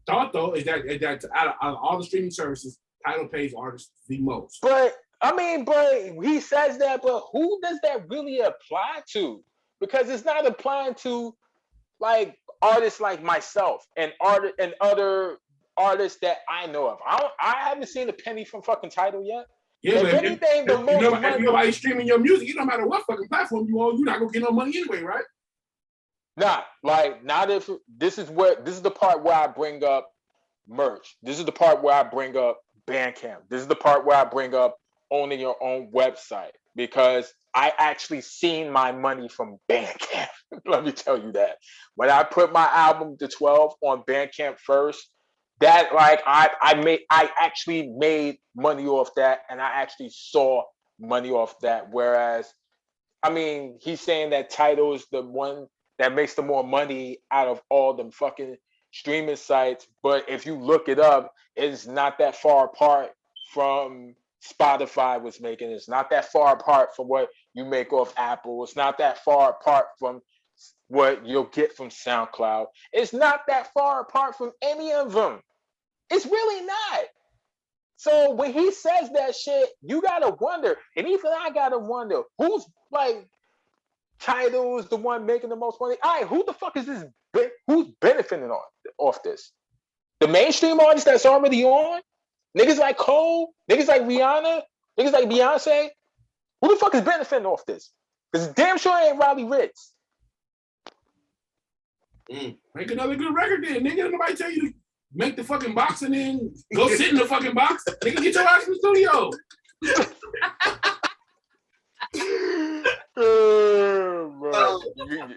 Speaker 3: thought though is that out of all the streaming services, Tidal pays artists the most.
Speaker 2: But he says that, but who does that really apply to? Because it's not applying to like artists like myself and other artists that I know of. I haven't seen a penny from fucking Tidal yet.
Speaker 3: Yeah, if anything, the most money. If nobody's streaming your music, you no matter what fucking platform you on, you're not gonna get no money anyway, right?
Speaker 2: Not if this is the part where I bring up merch. This is the part where I bring up Bandcamp. This is the part where I bring up owning your own website, because I actually seen my money from Bandcamp. Let me tell you that. When I put my album The 12 on Bandcamp first, that like I actually made money off that, and I actually saw money off that. Whereas, I mean, he's saying that Tidal is the one that makes the more money out of all them fucking streaming sites. But if you look it up, it's not that far apart from Spotify was making. It's not that far apart from what you make off Apple. It's not that far apart from what you'll get from SoundCloud. It's not that far apart from any of them. It's really not. So when he says that shit, you gotta wonder, and even I gotta wonder, who's like, Tidal is the one making the most money. All right, who the fuck is this? Who's benefiting off this? The mainstream artists that's already on? Niggas like Cole? Niggas like Rihanna? Niggas like Beyonce? Who the fuck is benefiting off this? Because damn sure ain't Riley Ritz.
Speaker 3: Make another good record then. Nigga, nobody tell you to make the fucking box and then go sit in the fucking box. Nigga, get your ass in the studio.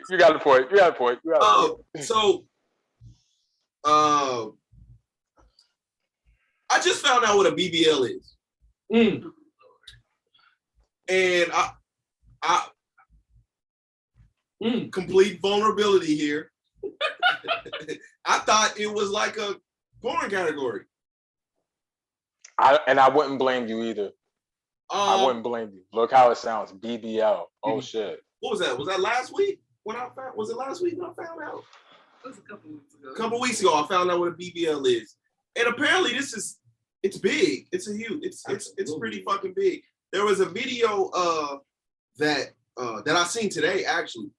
Speaker 2: You got a point.
Speaker 1: So, I just found out what a BBL is. And I complete vulnerability here. I thought it was like a porn category.
Speaker 2: I wouldn't blame you either. I wouldn't blame you. Look how it sounds. BBL. Oh shit.
Speaker 1: What was that? Was that last week? Was it last week when I found out?
Speaker 4: It was a couple weeks ago.
Speaker 1: A couple weeks ago, I found out what a BBL is. And apparently it's big. It's pretty fucking big. There was a video that I seen today, actually,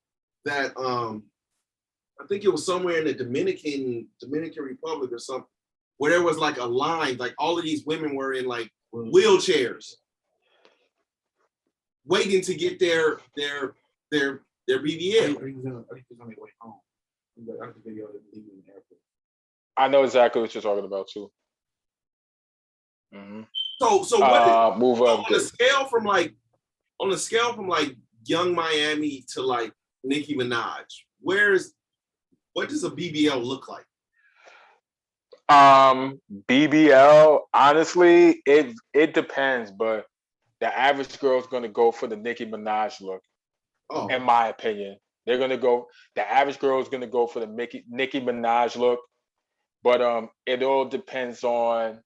Speaker 1: that I think it was somewhere in the Dominican Republic or something, where there was like a line, like all of these women were in like wheelchairs, waiting to get their BBL.
Speaker 2: I know exactly what you're talking about too. Mm-hmm.
Speaker 1: So what
Speaker 2: move up
Speaker 1: on the scale from like Young Miami to like Nicki Minaj, what does a BBL look like?
Speaker 2: BBL, honestly, it depends, but the average girl is gonna go for the Nicki Minaj look.
Speaker 1: Oh,
Speaker 2: In my opinion, they're gonna go. The average girl is gonna go for the Nicki Minaj look, but it all depends on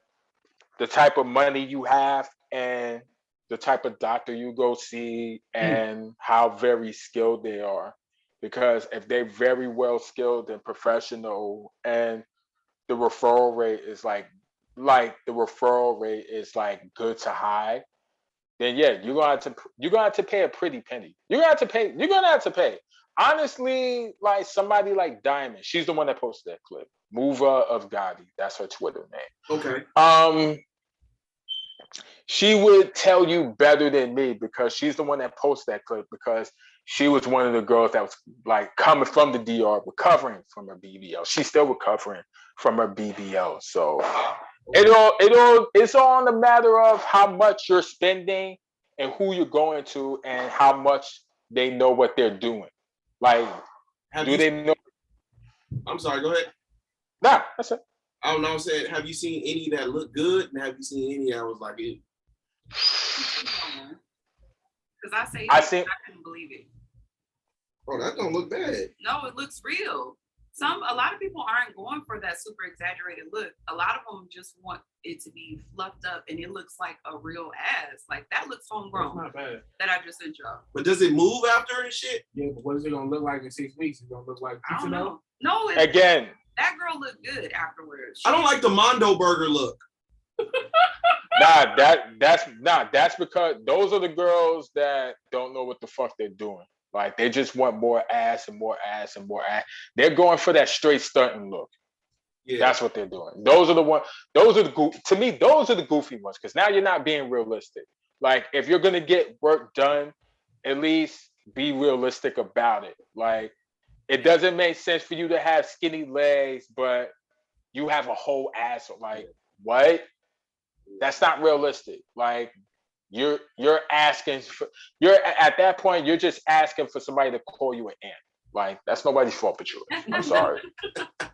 Speaker 2: the type of money you have and the type of doctor you go see and how very skilled they are. Because if they're very well skilled and professional and the referral rate is good to high, then yeah, you're gonna have to pay a pretty penny. You're gonna have to pay. Honestly, like somebody like Diamond, she's the one that posted that clip. Mover of Gotti, that's her Twitter name.
Speaker 1: okay.
Speaker 2: She would tell you better than me because she's the one that posted that clip because she was one of the girls that was like coming from the DR, recovering from her BBL. She's still recovering from her BBL. So it's all in the matter of how much you're spending and who you're going to and how much they know what they're doing. Like, they know?
Speaker 1: I'm sorry, go ahead.
Speaker 2: Nah, that's it.
Speaker 1: I don't know. I'm saying, have you seen any that look good? And have you seen any that was like it?
Speaker 4: Because I couldn't believe it.
Speaker 1: Bro, that don't look bad.
Speaker 4: No, it looks real. A lot of people aren't going for that super exaggerated look. A lot of them just want it to be fluffed up and it looks like a real ass. Like that looks homegrown.
Speaker 3: That's not bad.
Speaker 4: That I just sent y'all.
Speaker 1: But does it move after and shit?
Speaker 3: Yeah, but what is it gonna look like in 6 weeks? It's gonna look like
Speaker 4: I don't know.
Speaker 3: No,
Speaker 2: again.
Speaker 4: That girl looked good afterwards.
Speaker 1: I don't like the Mondo burger look.
Speaker 2: That's because those are the girls that don't know what the fuck they're doing. Like they just want more ass and more ass and more ass. They're going for that straight stunting look. Yeah. That's what they're doing. Those are the goofy ones because now you're not being realistic. Like if you're gonna get work done, at least be realistic about it. Like it doesn't make sense for you to have skinny legs, but you have a whole ass. Like what? That's not realistic. Like you're at that point, you're just asking for somebody to call you an ant. Like that's nobody's fault but yours. I'm sorry.
Speaker 1: All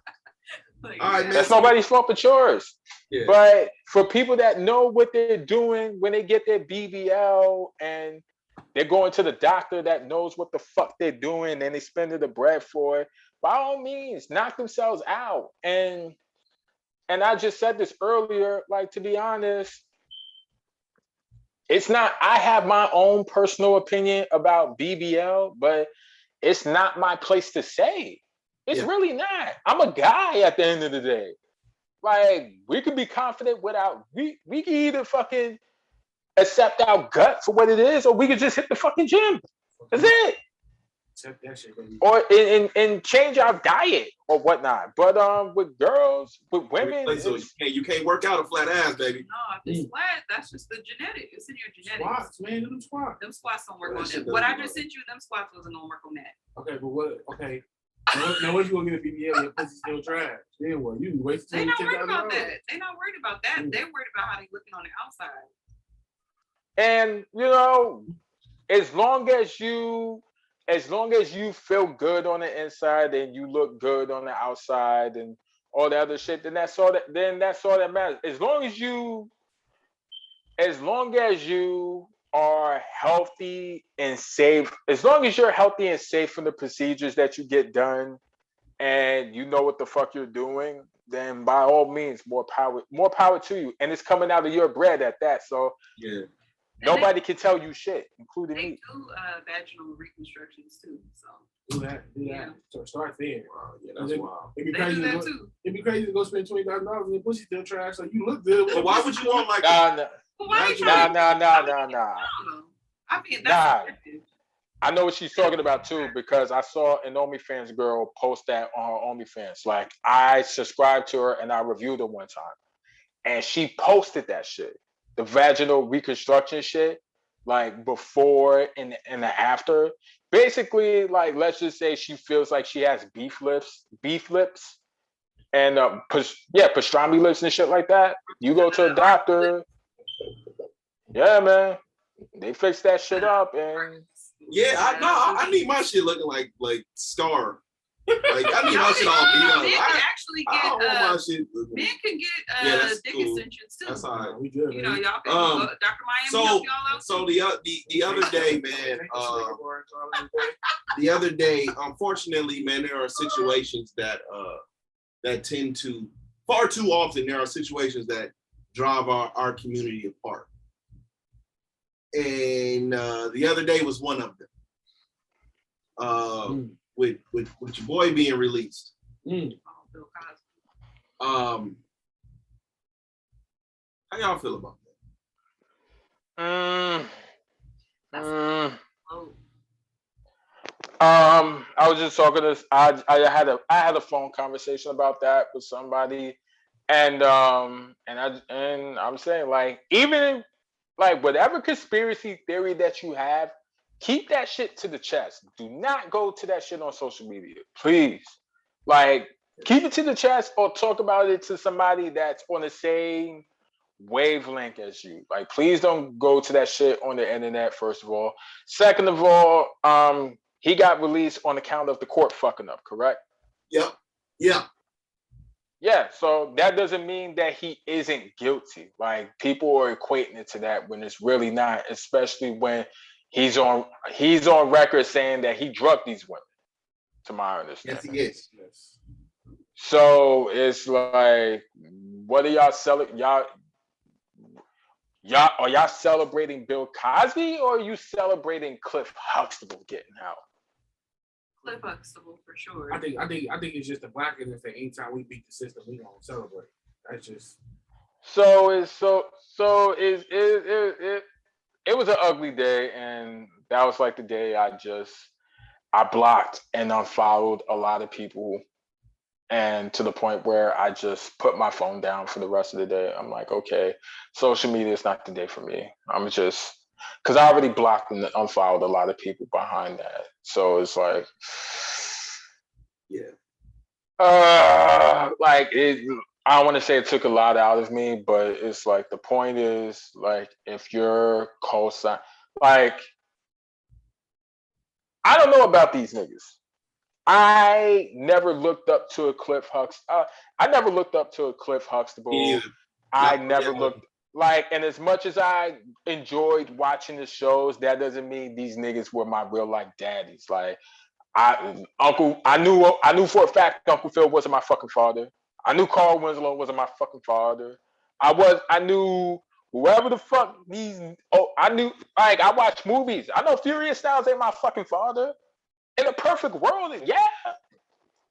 Speaker 1: right, man.
Speaker 2: That's nobody's fault but yours.
Speaker 1: Yeah.
Speaker 2: But for people that know what they're doing when they get their BBL and they're going to the doctor that knows what the fuck they're doing and they spending the bread for it, by all means, knock themselves out. And I just said this earlier, like to be honest, it's not, I have my own personal opinion about BBL, but it's not my place to say. It's really not. I'm a guy at the end of the day. Like, we can be confident without, we can either fucking accept our gut for what it is, or we could just hit the fucking gym. That's it.
Speaker 3: Accept that shit, baby.
Speaker 2: Or and change our diet or whatnot. But with girls, with women,
Speaker 1: you can't work out a flat ass, baby.
Speaker 4: No, if it's flat, that's just the genetic. It's in your genetics.
Speaker 3: Squats, man, do them squats.
Speaker 4: Them squats don't work on that. What I just sent you, them squats wasn't gonna work on that.
Speaker 3: Okay, but what? Okay. Now what you gonna get a BBL? Your pussy still trash. Then what? You waste.
Speaker 4: They not worried about that. They not worried about that. They're worried about how they looking on the outside.
Speaker 2: And you know, as long as you feel good on the inside and you look good on the outside and all the other shit, then that's all that matters. As long as you are healthy and safe, as long as you're healthy and safe from the procedures that you get done and you know what the fuck you're doing, then by all means, more power to you. And it's coming out of your bread at that. So
Speaker 1: yeah.
Speaker 2: Nobody can tell you shit, including me.
Speaker 4: They do vaginal reconstructions too. So
Speaker 3: do that. Yeah. So start there.
Speaker 1: Wow, yeah, that's wild.
Speaker 3: It'd be crazy to go spend $20,000 and your pussy still trash, so you look good.
Speaker 1: But why would you want like
Speaker 2: Nah.
Speaker 4: I mean, that's
Speaker 2: I know what she's talking about too, because I saw an OnlyFans girl post that on her OnlyFans. Like I subscribed to her and I reviewed her one time. And she posted that shit. The vaginal reconstruction shit, like before and the after. Basically, like let's just say she feels like she has beef lips, and pastrami lips and shit like that. You go to a doctor, yeah, man. They fix that shit up, and
Speaker 1: I need my shit looking like Scar. Like I need my shit all beat up.
Speaker 4: Men can actually
Speaker 1: I don't want my shit.
Speaker 4: Men can get dick
Speaker 1: cool.
Speaker 4: extensions too.
Speaker 1: That's all right.
Speaker 3: We good.
Speaker 4: You know, y'all can go, Dr. Miami help y'all out.
Speaker 1: So the other day, man, the other day, unfortunately, man, there are situations that tend to far too often. There are situations that drive our community apart, and the other day was one of them. With your boy being released.
Speaker 4: Oh, Bill Cosby.
Speaker 1: How y'all feel about
Speaker 4: that?
Speaker 2: I was just talking to I had a phone conversation about that with somebody, and I'm saying like even like whatever conspiracy theory that you have, keep that shit to the chest. Do not go to that shit on social media, please. Like keep it to the chest or talk about it to somebody that's on the same wavelength as you. Like please don't go to that shit on the internet, first of all. Second of all, he got released on account of the court fucking up, correct?
Speaker 1: Yep. Yeah.
Speaker 2: Yeah, so that doesn't mean that he isn't guilty. Like people are equating it to that when it's really not, especially when he's on record saying that he drugged these women, to my understanding.
Speaker 1: Yes, he is. Yes.
Speaker 2: So it's like, what are y'all selling? Y'all are y'all celebrating Bill Cosby or are you celebrating Cliff Huxtable getting out?
Speaker 4: Cliff Huxtable for sure.
Speaker 3: I think it's just the blackness that anytime we beat the system, we don't celebrate. That's just.
Speaker 2: It was an ugly day, and that was like the day I blocked and unfollowed a lot of people, and to the point where I just put my phone down for the rest of the day. I'm like, okay, social media is not the day for me. I'm just, because I already blocked and unfollowed a lot of people behind that. So it's like,
Speaker 1: yeah.
Speaker 2: Like it, I don't want to say it took a lot out of me, but it's like the point is like if you're co-sign, like I don't know about these niggas. I never looked up to a Cliff Huxtable. I never looked up to a Cliff Huxtable. I never looked like, and as much as I enjoyed watching the shows, that doesn't mean these niggas were my real life daddies. Like I knew for a fact Uncle Phil wasn't my fucking father. I knew Carl Winslow wasn't my fucking father. I knew whoever the fuck I knew, like I watched movies. I know Furious Styles ain't my fucking father. In a perfect world, yeah.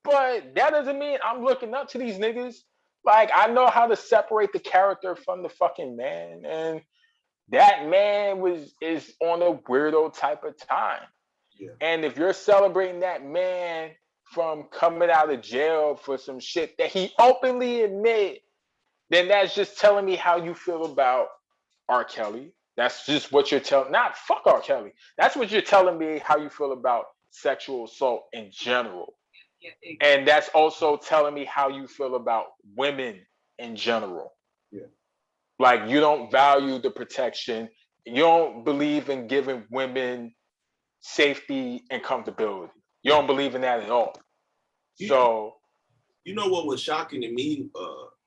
Speaker 2: But that doesn't mean I'm looking up to these niggas. Like I know how to separate the character from the fucking man. And that man is on a weirdo type of time. Yeah. And if you're celebrating that man from coming out of jail for some shit that he openly admitted, then that's just telling me how you feel about R. Kelly. That's just what you're telling. Not fuck R. Kelly. That's what you're telling me how you feel about sexual assault in general. Yeah, exactly. And that's also telling me how you feel about women in general. Yeah. Like you don't value the protection. You don't believe in giving women safety and comfortability. You don't believe in that at all. So,
Speaker 1: you know what was shocking to me?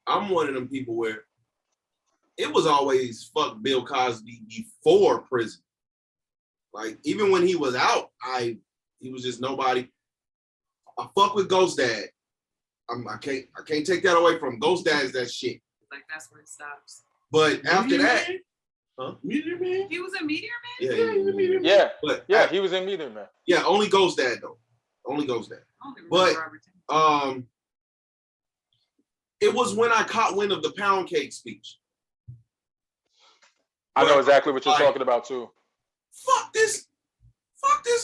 Speaker 1: I'm one of them people where it was always fuck Bill Cosby before prison. Like even when he was out, he was just nobody. I fuck with Ghost Dad. I can't take that away from him. Ghost Dad is that shit.
Speaker 4: Like that's where it stops.
Speaker 1: But after that,
Speaker 3: huh? Meteor Man?
Speaker 4: He was in Meteor Man?
Speaker 1: Yeah, he was in Meteor Man.
Speaker 2: Yeah. But he was in Meteor Man.
Speaker 1: Yeah, only Ghost Dad though. Only Ghost Dad. But it was when I caught wind of the pound cake speech.
Speaker 2: I know exactly what you're talking about too.
Speaker 1: Fuck this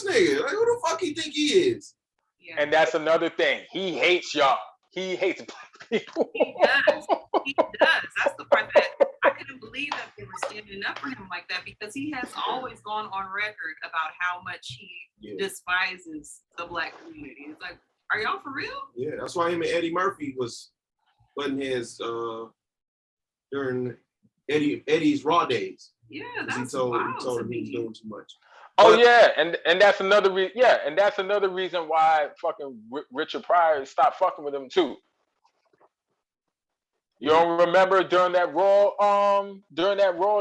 Speaker 1: nigga. Like, who the fuck he think he is?
Speaker 2: Yeah. And that's another thing. He hates y'all. He hates black people.
Speaker 4: He does. He does. That's the part that I couldn't believe that they were standing up for him like that, because he has always gone on record about how much he despises the black community. It's like, are y'all for real?
Speaker 1: Yeah, that's why him and Eddie Murphy was butting heads during Eddie's Raw days.
Speaker 4: Yeah, that's wild.
Speaker 1: He told him he was doing too much.
Speaker 2: Oh yeah, and that's another and that's another reason why fucking Richard Pryor stopped fucking with him too. You don't remember during that Raw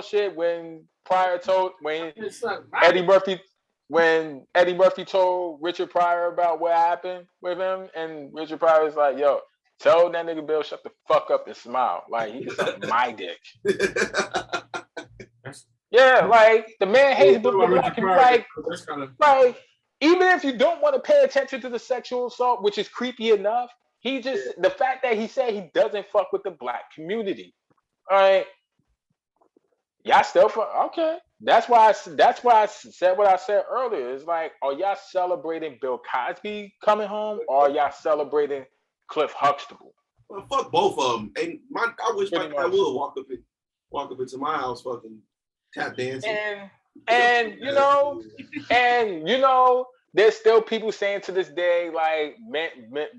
Speaker 2: shit when Pryor told Eddie Murphy told Richard Pryor about what happened with him, and Richard Pryor was like, "Yo, tell that nigga Bill shut the fuck up and smile, like he can suck my dick." Yeah, like the man hates the black community. Like even if you don't want to pay attention to the sexual assault, which is creepy enough, the fact that he said he doesn't fuck with the black community. All right, y'all still fuck okay. That's why I said what I said earlier. It's like, are y'all celebrating Bill Cosby coming home, or are y'all celebrating Cliff Huxtable?
Speaker 1: Well, fuck both of them. And I wish my guy would walk up into my house, fucking tap dancing.
Speaker 2: And you know, there's still people saying to this day, like,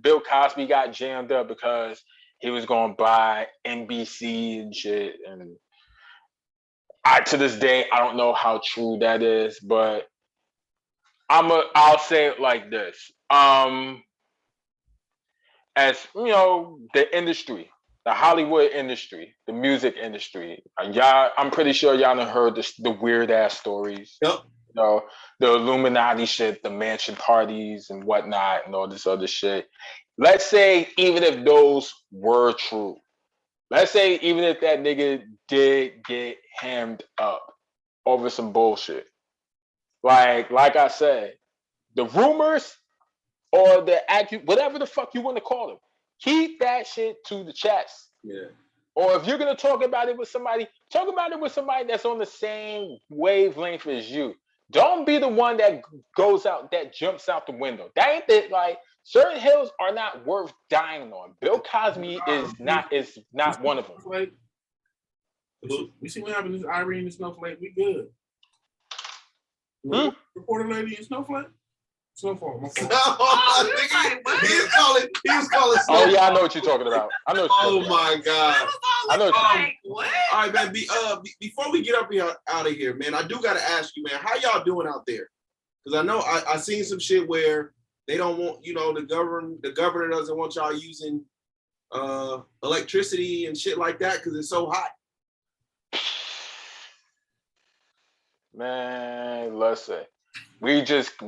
Speaker 2: Bill Cosby got jammed up because he was going to buy NBC and shit. And to this day, I don't know how true that is, but I'll say it like this. As you know, the industry, the Hollywood industry, the music industry, I'm pretty sure y'all have heard the weird ass stories.
Speaker 1: Yep.
Speaker 2: You know, the Illuminati shit, the mansion parties and whatnot, and all this other shit. Let's say even if those were true, let's say even if that nigga did get hemmed up over some bullshit, like I said, the rumors or the whatever the fuck you want to call them, keep that shit to the chest.
Speaker 1: Yeah.
Speaker 2: Or if you're gonna talk about it with somebody, talk about it with somebody that's on the same wavelength as you. Don't be the one that jumps out the window. That ain't it. Like certain hills are not worth dying on. Bill Cosby is not one of them.
Speaker 3: We see what happened to Irene and Snowflake. We good. Reporter lady and Snowflake. Snowfall. My fault.
Speaker 1: He was calling.
Speaker 2: Oh yeah, I know what you're talking about.
Speaker 1: My god.
Speaker 2: I know.
Speaker 4: What?
Speaker 1: All right, man. Before we get out of here, man, I do gotta ask you, man, how y'all doing out there? Because I know I seen some shit where they don't want, the governor doesn't want y'all using electricity and shit like that because it's so hot.
Speaker 2: Man, listen. We're just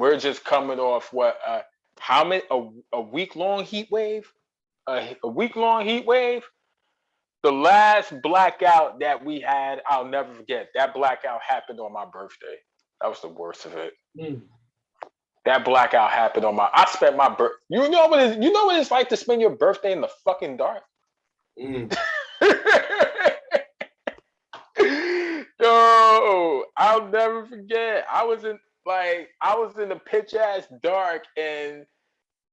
Speaker 2: coming off how many a week-long heat wave? A week-long heat wave? The last blackout that we had, I'll never forget. That blackout happened on my birthday. That was the worst of it. That blackout happened I spent my birthday. You know what it's like to spend your birthday in the fucking dark? Yo, I'll never forget. I was in the pitch ass dark, and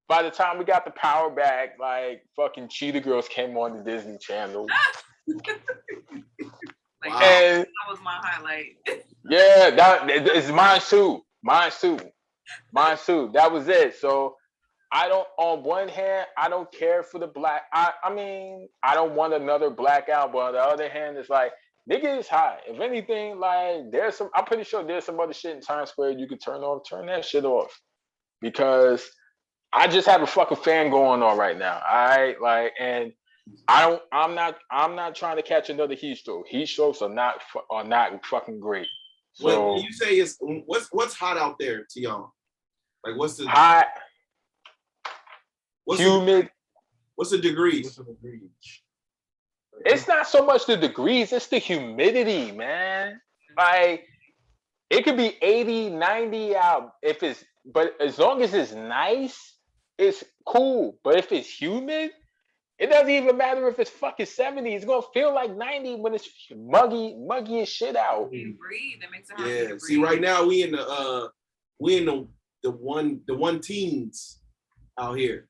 Speaker 2: by the time we got the power back, like fucking Cheetah Girls came on the Disney Channel.
Speaker 4: Wow. And that was my highlight.
Speaker 2: Yeah, that is mine too. That was it. So on one hand, I don't care for the black. I mean, I don't want another blackout, but on the other hand, it's like, nigga, it's hot. If anything, like I'm pretty sure there's some other shit in Times Square you could turn that shit off. Because I just have a fucking fan going on right now. All right, like, and I'm not trying to catch another heat stroke. Heat strokes are not fucking great. So
Speaker 1: when you say what's hot out there to y'all? Like what's the
Speaker 2: hot? Humid.
Speaker 1: What's the degrees?
Speaker 2: It's not so much the degrees, it's the humidity, man. Like it could be 80, 90 out but as long as it's nice, it's cool. But if it's humid, it doesn't even matter if it's fucking 70. It's gonna feel like 90 when it's muggy as shit out.
Speaker 4: You breathe, it makes it hard to breathe.
Speaker 1: See, right now we in the one teens out here.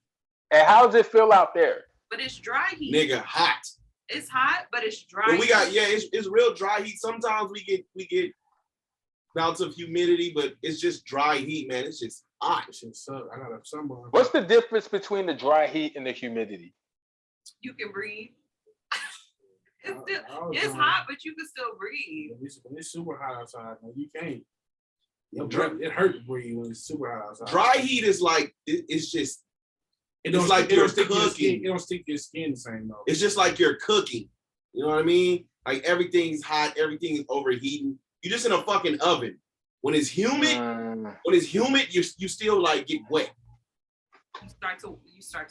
Speaker 2: And how does it feel out there?
Speaker 4: But it's dry heat.
Speaker 1: Nigga, hot.
Speaker 4: It's hot, but it's dry.
Speaker 1: But we got it's real dry heat. Sometimes we get bouts of humidity, but it's just dry heat, man. It's just hot.
Speaker 3: I got a sunburn.
Speaker 2: What's the difference between the dry heat and the humidity?
Speaker 4: You can breathe. It's hot, but you can still breathe.
Speaker 3: When it's super hot outside, no, you can't. It hurt to breathe when it's super hot outside.
Speaker 1: Dry heat is like it's just.
Speaker 3: It don't
Speaker 1: it's like
Speaker 3: it
Speaker 1: you're
Speaker 3: don't stick to your skin.
Speaker 1: cooking.
Speaker 3: It don't stick to your skin the same though.
Speaker 1: It's just like you're cooking. You know what I mean? Like everything's hot, everything is overheating. You're just in a fucking oven. When it's humid, you still like get wet.
Speaker 4: You start to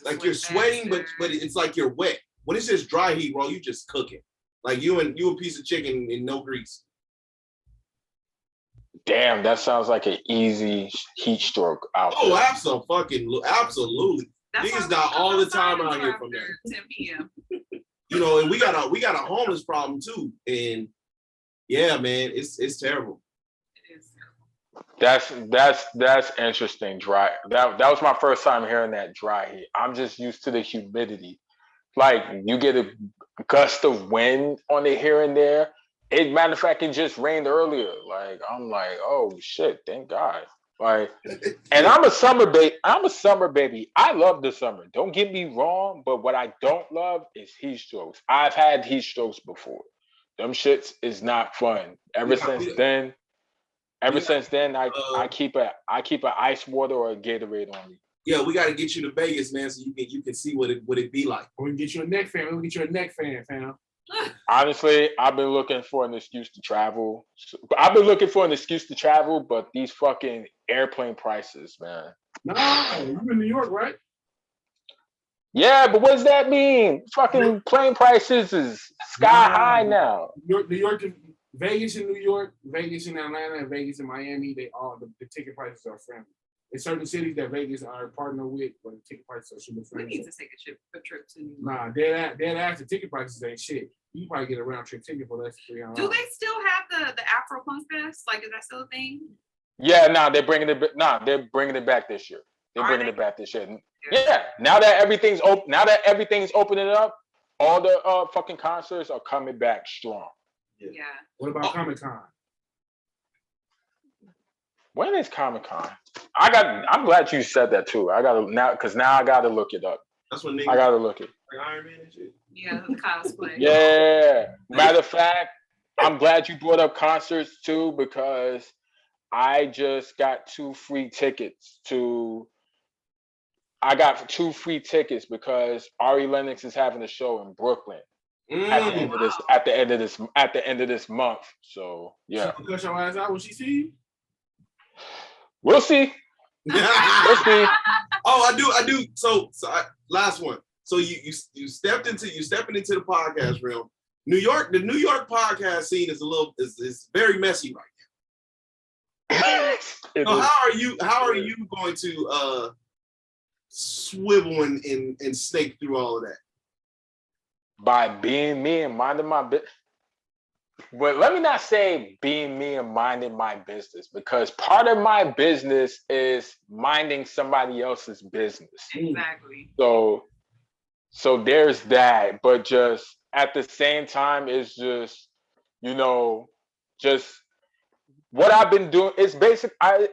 Speaker 1: like you're sweating, but it's like you're wet. When it's just dry heat, bro, you just cooking. Like you a piece of chicken in no grease.
Speaker 2: Damn, that sounds like an easy heat stroke out there.
Speaker 1: Oh, absolutely. Niggas die all the time out here from that.
Speaker 4: 10 p.m.
Speaker 1: You know, and we got a homeless problem too. And yeah, man, it's terrible.
Speaker 4: It is terrible.
Speaker 2: That's interesting. Dry. That was my first time hearing that dry heat. I'm just used to the humidity. Like you get a gust of wind on it here and there. Matter of fact, it just rained earlier. Like I'm like, oh shit, thank God. Like, and I'm a summer baby. I love the summer. Don't get me wrong, but what I don't love is heat strokes. I've had heat strokes before. Them shits is not fun. Ever since then, I keep an ice water or a Gatorade on me.
Speaker 1: Yeah, we got to get you to Vegas, man, so you can see what it be like.
Speaker 3: We can get you a neck fan. We'll get you a neck fan, fam.
Speaker 2: Honestly, I've been looking for an excuse to travel. But these fucking airplane prices, man.
Speaker 3: No, you in New York, right?
Speaker 2: Yeah, but what does that mean? Fucking plane prices is sky high now.
Speaker 3: New York, Vegas in New York, Vegas in Atlanta, and Vegas in Miami, they all the ticket prices are friendly. In certain cities that Vegas are partnered with, but the ticket prices are super friendly.
Speaker 4: We need to take a trip to New York.
Speaker 3: Nah, dead ass the ticket prices ain't shit. You probably get a round trip ticket for less than $300.
Speaker 4: Do they still have the Afro Punk Fest? Like, is that still a thing?
Speaker 2: Yeah, they're bringing it back this year. Yeah, now that everything's opening up, all the fucking concerts are coming back strong.
Speaker 4: Yeah.
Speaker 3: What about Comic-Con?
Speaker 2: When is Comic-Con? I'm glad you said that too. I gotta look it up.
Speaker 1: That's what niggas.
Speaker 2: I gotta look it.
Speaker 1: Like Iron Man and shit.
Speaker 4: Yeah, the cosplay.
Speaker 2: Yeah. Matter of fact, I'm glad you brought up concerts too, because I just got 2 free tickets because Ari Lennox is having a show in Brooklyn at the end of this month. So yeah.
Speaker 3: She cut your ass out when she see you?
Speaker 2: We'll see. We'll see.
Speaker 1: Oh, I do. So last one. So you stepping into the podcast realm. The New York podcast scene is very messy right now. So how are you going to swivel and snake through all of that?
Speaker 2: By being me and minding my business. But let me not say being me and minding my business, because part of my business is minding somebody else's business.
Speaker 4: Exactly.
Speaker 2: So there's that, but just at the same time, it's just, just what I've been doing. It's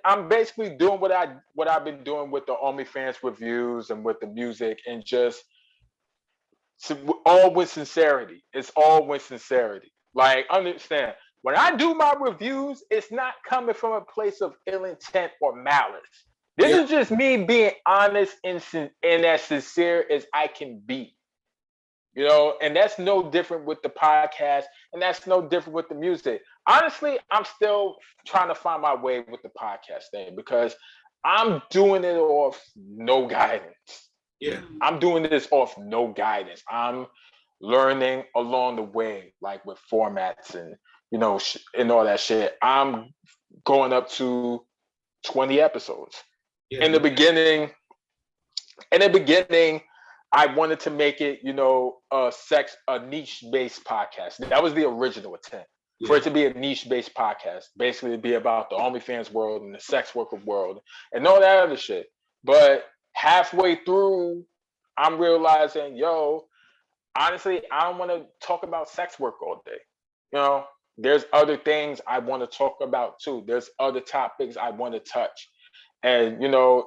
Speaker 2: I'm basically doing what I've been doing with the OnlyFans reviews and with the music, and just all with sincerity. It's all with sincerity. Like, understand, when I do my reviews, it's not coming from a place of ill intent or malice. This is just me being honest and as sincere as I can be. And that's no different with the podcast, and that's no different with the music. Honestly, I'm still trying to find my way with the podcast thing, because I'm doing it off no guidance.
Speaker 1: Yeah.
Speaker 2: I'm doing this off no guidance. I'm learning along the way, like with formats and and all that shit. I'm going up to 20 episodes.
Speaker 1: Yeah.
Speaker 2: In the beginning, I wanted to make it, a niche-based podcast. That was the original intent, for it to be a niche-based podcast, basically to be about the OnlyFans world and the sex worker world and all that other shit. But halfway through, I'm realizing, honestly, I don't want to talk about sex work all day. There's other things I want to talk about too. There's other topics I want to touch. And,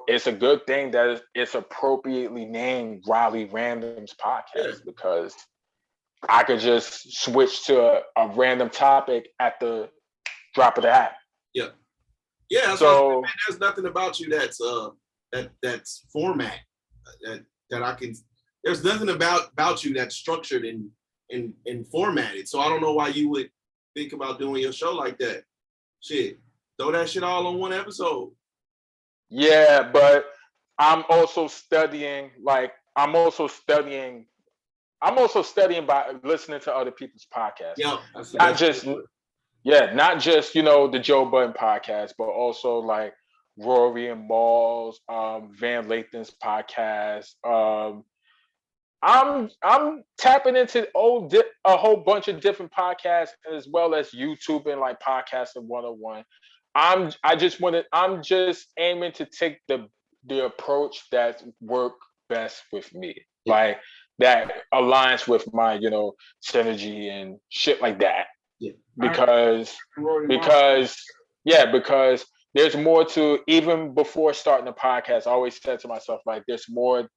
Speaker 2: it's a good thing that it's appropriately named Riley Random's podcast, because I could just switch to a random topic at the drop of the hat.
Speaker 1: Yeah. Yeah, that's
Speaker 2: so
Speaker 1: man, there's nothing about you that's format that I can. There's nothing about you that's structured and formatted. So I don't know why you would think about doing your show like that. Shit, throw that shit all on one episode.
Speaker 2: yeah, but I'm also studying. I'm also studying by listening to other people's podcasts.
Speaker 1: Yeah,
Speaker 2: not just the Joe Budden podcast, but also like Rory and Malls, Van Lathan's podcast. I'm tapping into a whole bunch of different podcasts as well as YouTube and like podcasting 101. I'm just aiming to take the approach that work best with me.
Speaker 1: Yeah.
Speaker 2: Like that aligns with my, synergy and shit like that.
Speaker 1: Yeah.
Speaker 2: Because there's more to, even before starting the podcast, I always said to myself, like, there's more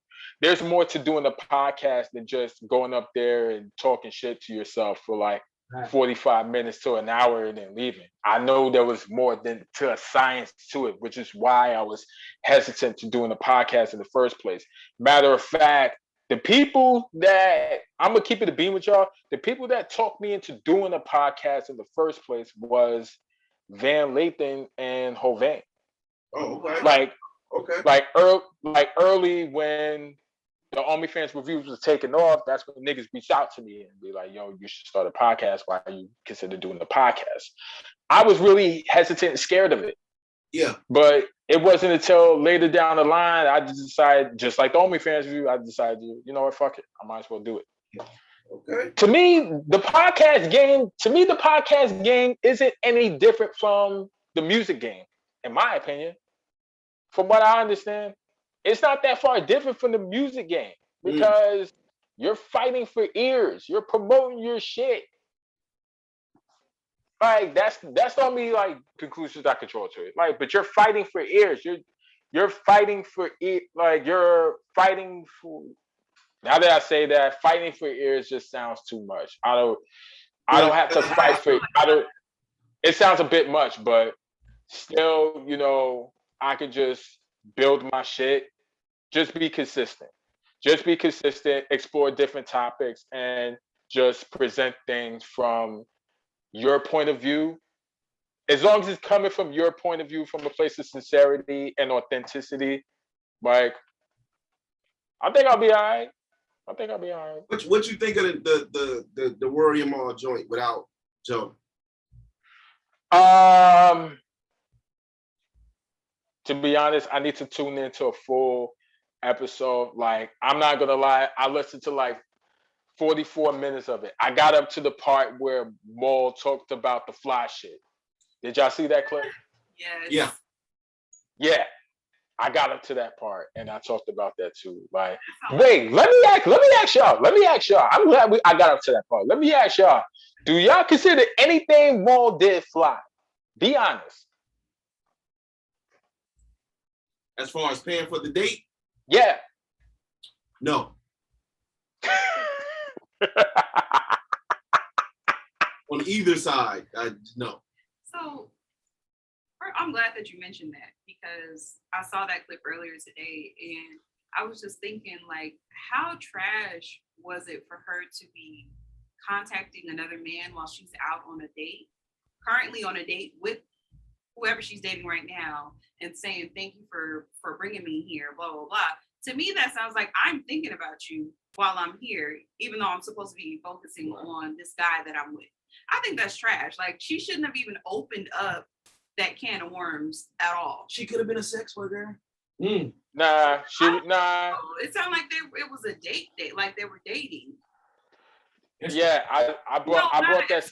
Speaker 2: to doing a podcast than just going up there and talking shit to yourself for like 45 minutes to an hour and then leaving. I know there was more than to a science to it, which is why I was hesitant to doing a podcast in the first place. Matter of fact, the people that I'm gonna keep it a beam with y'all, the people that talked me into doing a podcast in the first place was Van Lathan and Hovain.
Speaker 1: Oh, okay.
Speaker 2: Like early when the OnlyFans reviews was taking off, that's when niggas reached out to me and be like, yo, you should start a podcast. Why you consider doing a podcast? I was really hesitant and scared of it.
Speaker 1: Yeah.
Speaker 2: But it wasn't until later down the line, I just decided, just like the OnlyFans review, I decided, you know what, fuck it. I might as well do it.
Speaker 1: Okay.
Speaker 2: To me, the podcast game isn't any different from the music game, in my opinion. From what I understand, it's not that far different from the music game because you're fighting for ears. You're promoting your shit. Like that's the only like conclusions I can draw to it. Like, but you're fighting for ears. You're fighting for it. Like you're fighting for. Now that I say that, fighting for ears just sounds too much. I don't have to fight for. It sounds a bit much, but still, I can just build my shit. Just be consistent. Explore different topics, and just present things from your point of view. As long as it's coming from your point of view, from a place of sincerity and authenticity, like I think I'll be all right.
Speaker 1: What you think of the Worry 'em all joint without Joe?
Speaker 2: To be honest, I need to tune into a full episode. Like, I'm not gonna lie, I listened to like 44 minutes of it. I got up to the part where Maul talked about the fly shit. Did y'all see that clip?
Speaker 4: Yes.
Speaker 2: Yeah. I got up to that part and I talked about that too. Like, wait, let me ask y'all. I'm glad I got up to that part. Let me ask y'all. Do y'all consider anything Maul did fly? Be honest.
Speaker 1: As far as paying for the date?
Speaker 2: Yeah.
Speaker 1: No. On either side, no.
Speaker 4: So I'm glad that you mentioned that because I saw that clip earlier today and I was just thinking, like, how trash was it for her to be contacting another man while she's out on a date, currently on a date with whoever she's dating right now, and saying, thank you for bringing me here, blah, blah, blah. To me, that sounds like I'm thinking about you while I'm here, even though I'm supposed to be focusing on this guy that I'm with. I think that's trash. Like, she shouldn't have even opened up that can of worms at all.
Speaker 1: She could have been a sex worker.
Speaker 2: Nah.
Speaker 4: It sounded like it was a date, like they were dating.
Speaker 2: Yeah, I brought that.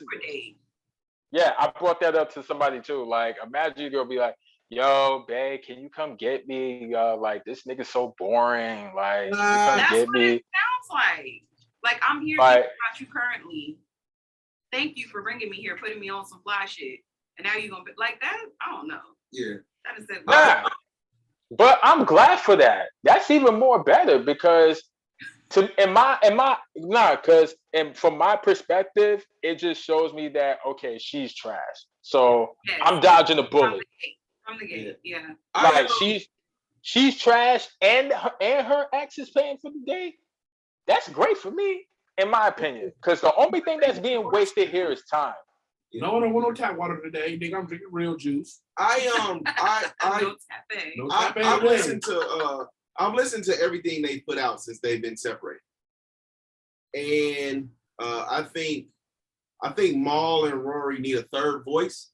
Speaker 2: Yeah, I brought that up to somebody too. Like, imagine your girl be like, "Yo, babe, can you come get me? Like, this nigga's so boring. Like,
Speaker 4: that's
Speaker 2: get
Speaker 4: what
Speaker 2: me."
Speaker 4: It sounds like. Like, I'm here thinking about you currently. Thank you for bringing me here, putting me on some fly shit, and now you're gonna be like that. I don't know.
Speaker 1: Yeah.
Speaker 4: That is it.
Speaker 2: Nah, but I'm glad for that. That's even more better because. From my perspective, it just shows me that okay, she's trash. So yes. I'm dodging a bullet.
Speaker 4: From the gate, yeah.
Speaker 2: Like she's trash, and her ex is paying for the date. That's great for me, in my opinion. Because the only thing that's being wasted here is time.
Speaker 3: No, I don't want no tap water today. Nigga, I'm drinking real juice.
Speaker 4: No
Speaker 1: I've listened to everything they put out since they've been separated, and I think Maul and Rory need a third voice.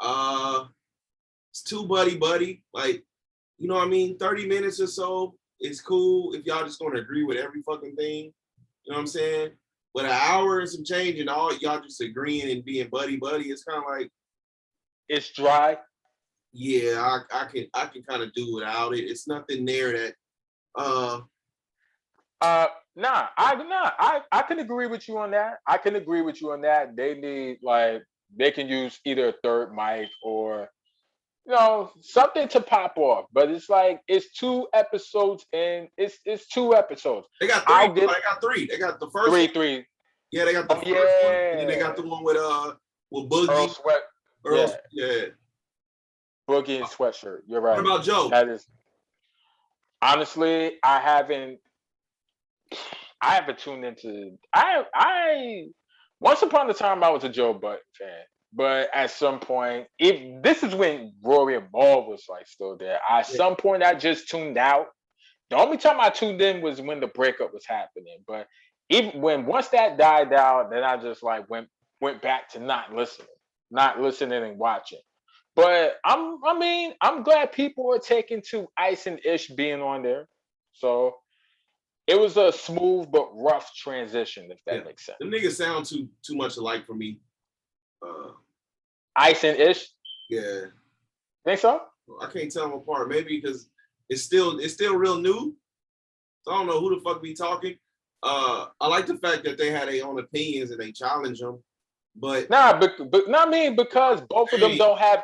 Speaker 1: It's too buddy, like, you know what I mean? 30 minutes or so is cool if y'all just gonna agree with every fucking thing. You know what I'm saying? But an hour and some change and all y'all just agreeing and being buddy, it's kind of like,
Speaker 2: it's dry.
Speaker 1: Yeah, I can kind of do without it. It's nothing there that
Speaker 2: I can agree with you on that. They need, like, they can use either a third mic or, you know, something to pop off. But it's like, it's 2 episodes and it's 2 episodes.
Speaker 1: They got 3. They got 3. They got the first
Speaker 2: three.
Speaker 1: Yeah, they got the first one, and then they got the one with Boogie. Yeah.
Speaker 2: Boogie and Sweatshirt. You're right.
Speaker 1: What about Joe?
Speaker 2: That is, honestly, I haven't tuned into. I once upon a time I was a Joe Budden fan, but at some point, if this is when Rory and Maul was like still there, at some point I just tuned out. The only time I tuned in was when the breakup was happening, but even once that died out, then I just like went back to not listening and watching. But I'm glad people are taking to Ice and Ish being on there. So it was a smooth but rough transition, if that makes sense.
Speaker 1: The niggas sound too much alike for me.
Speaker 2: Ice and Ish?
Speaker 1: Yeah.
Speaker 2: Think so?
Speaker 1: I can't tell them apart. Maybe because it's still real new. So I don't know who the fuck be talking. I like the fact that they had their own opinions and they challenge them. But
Speaker 2: because both of them don't have.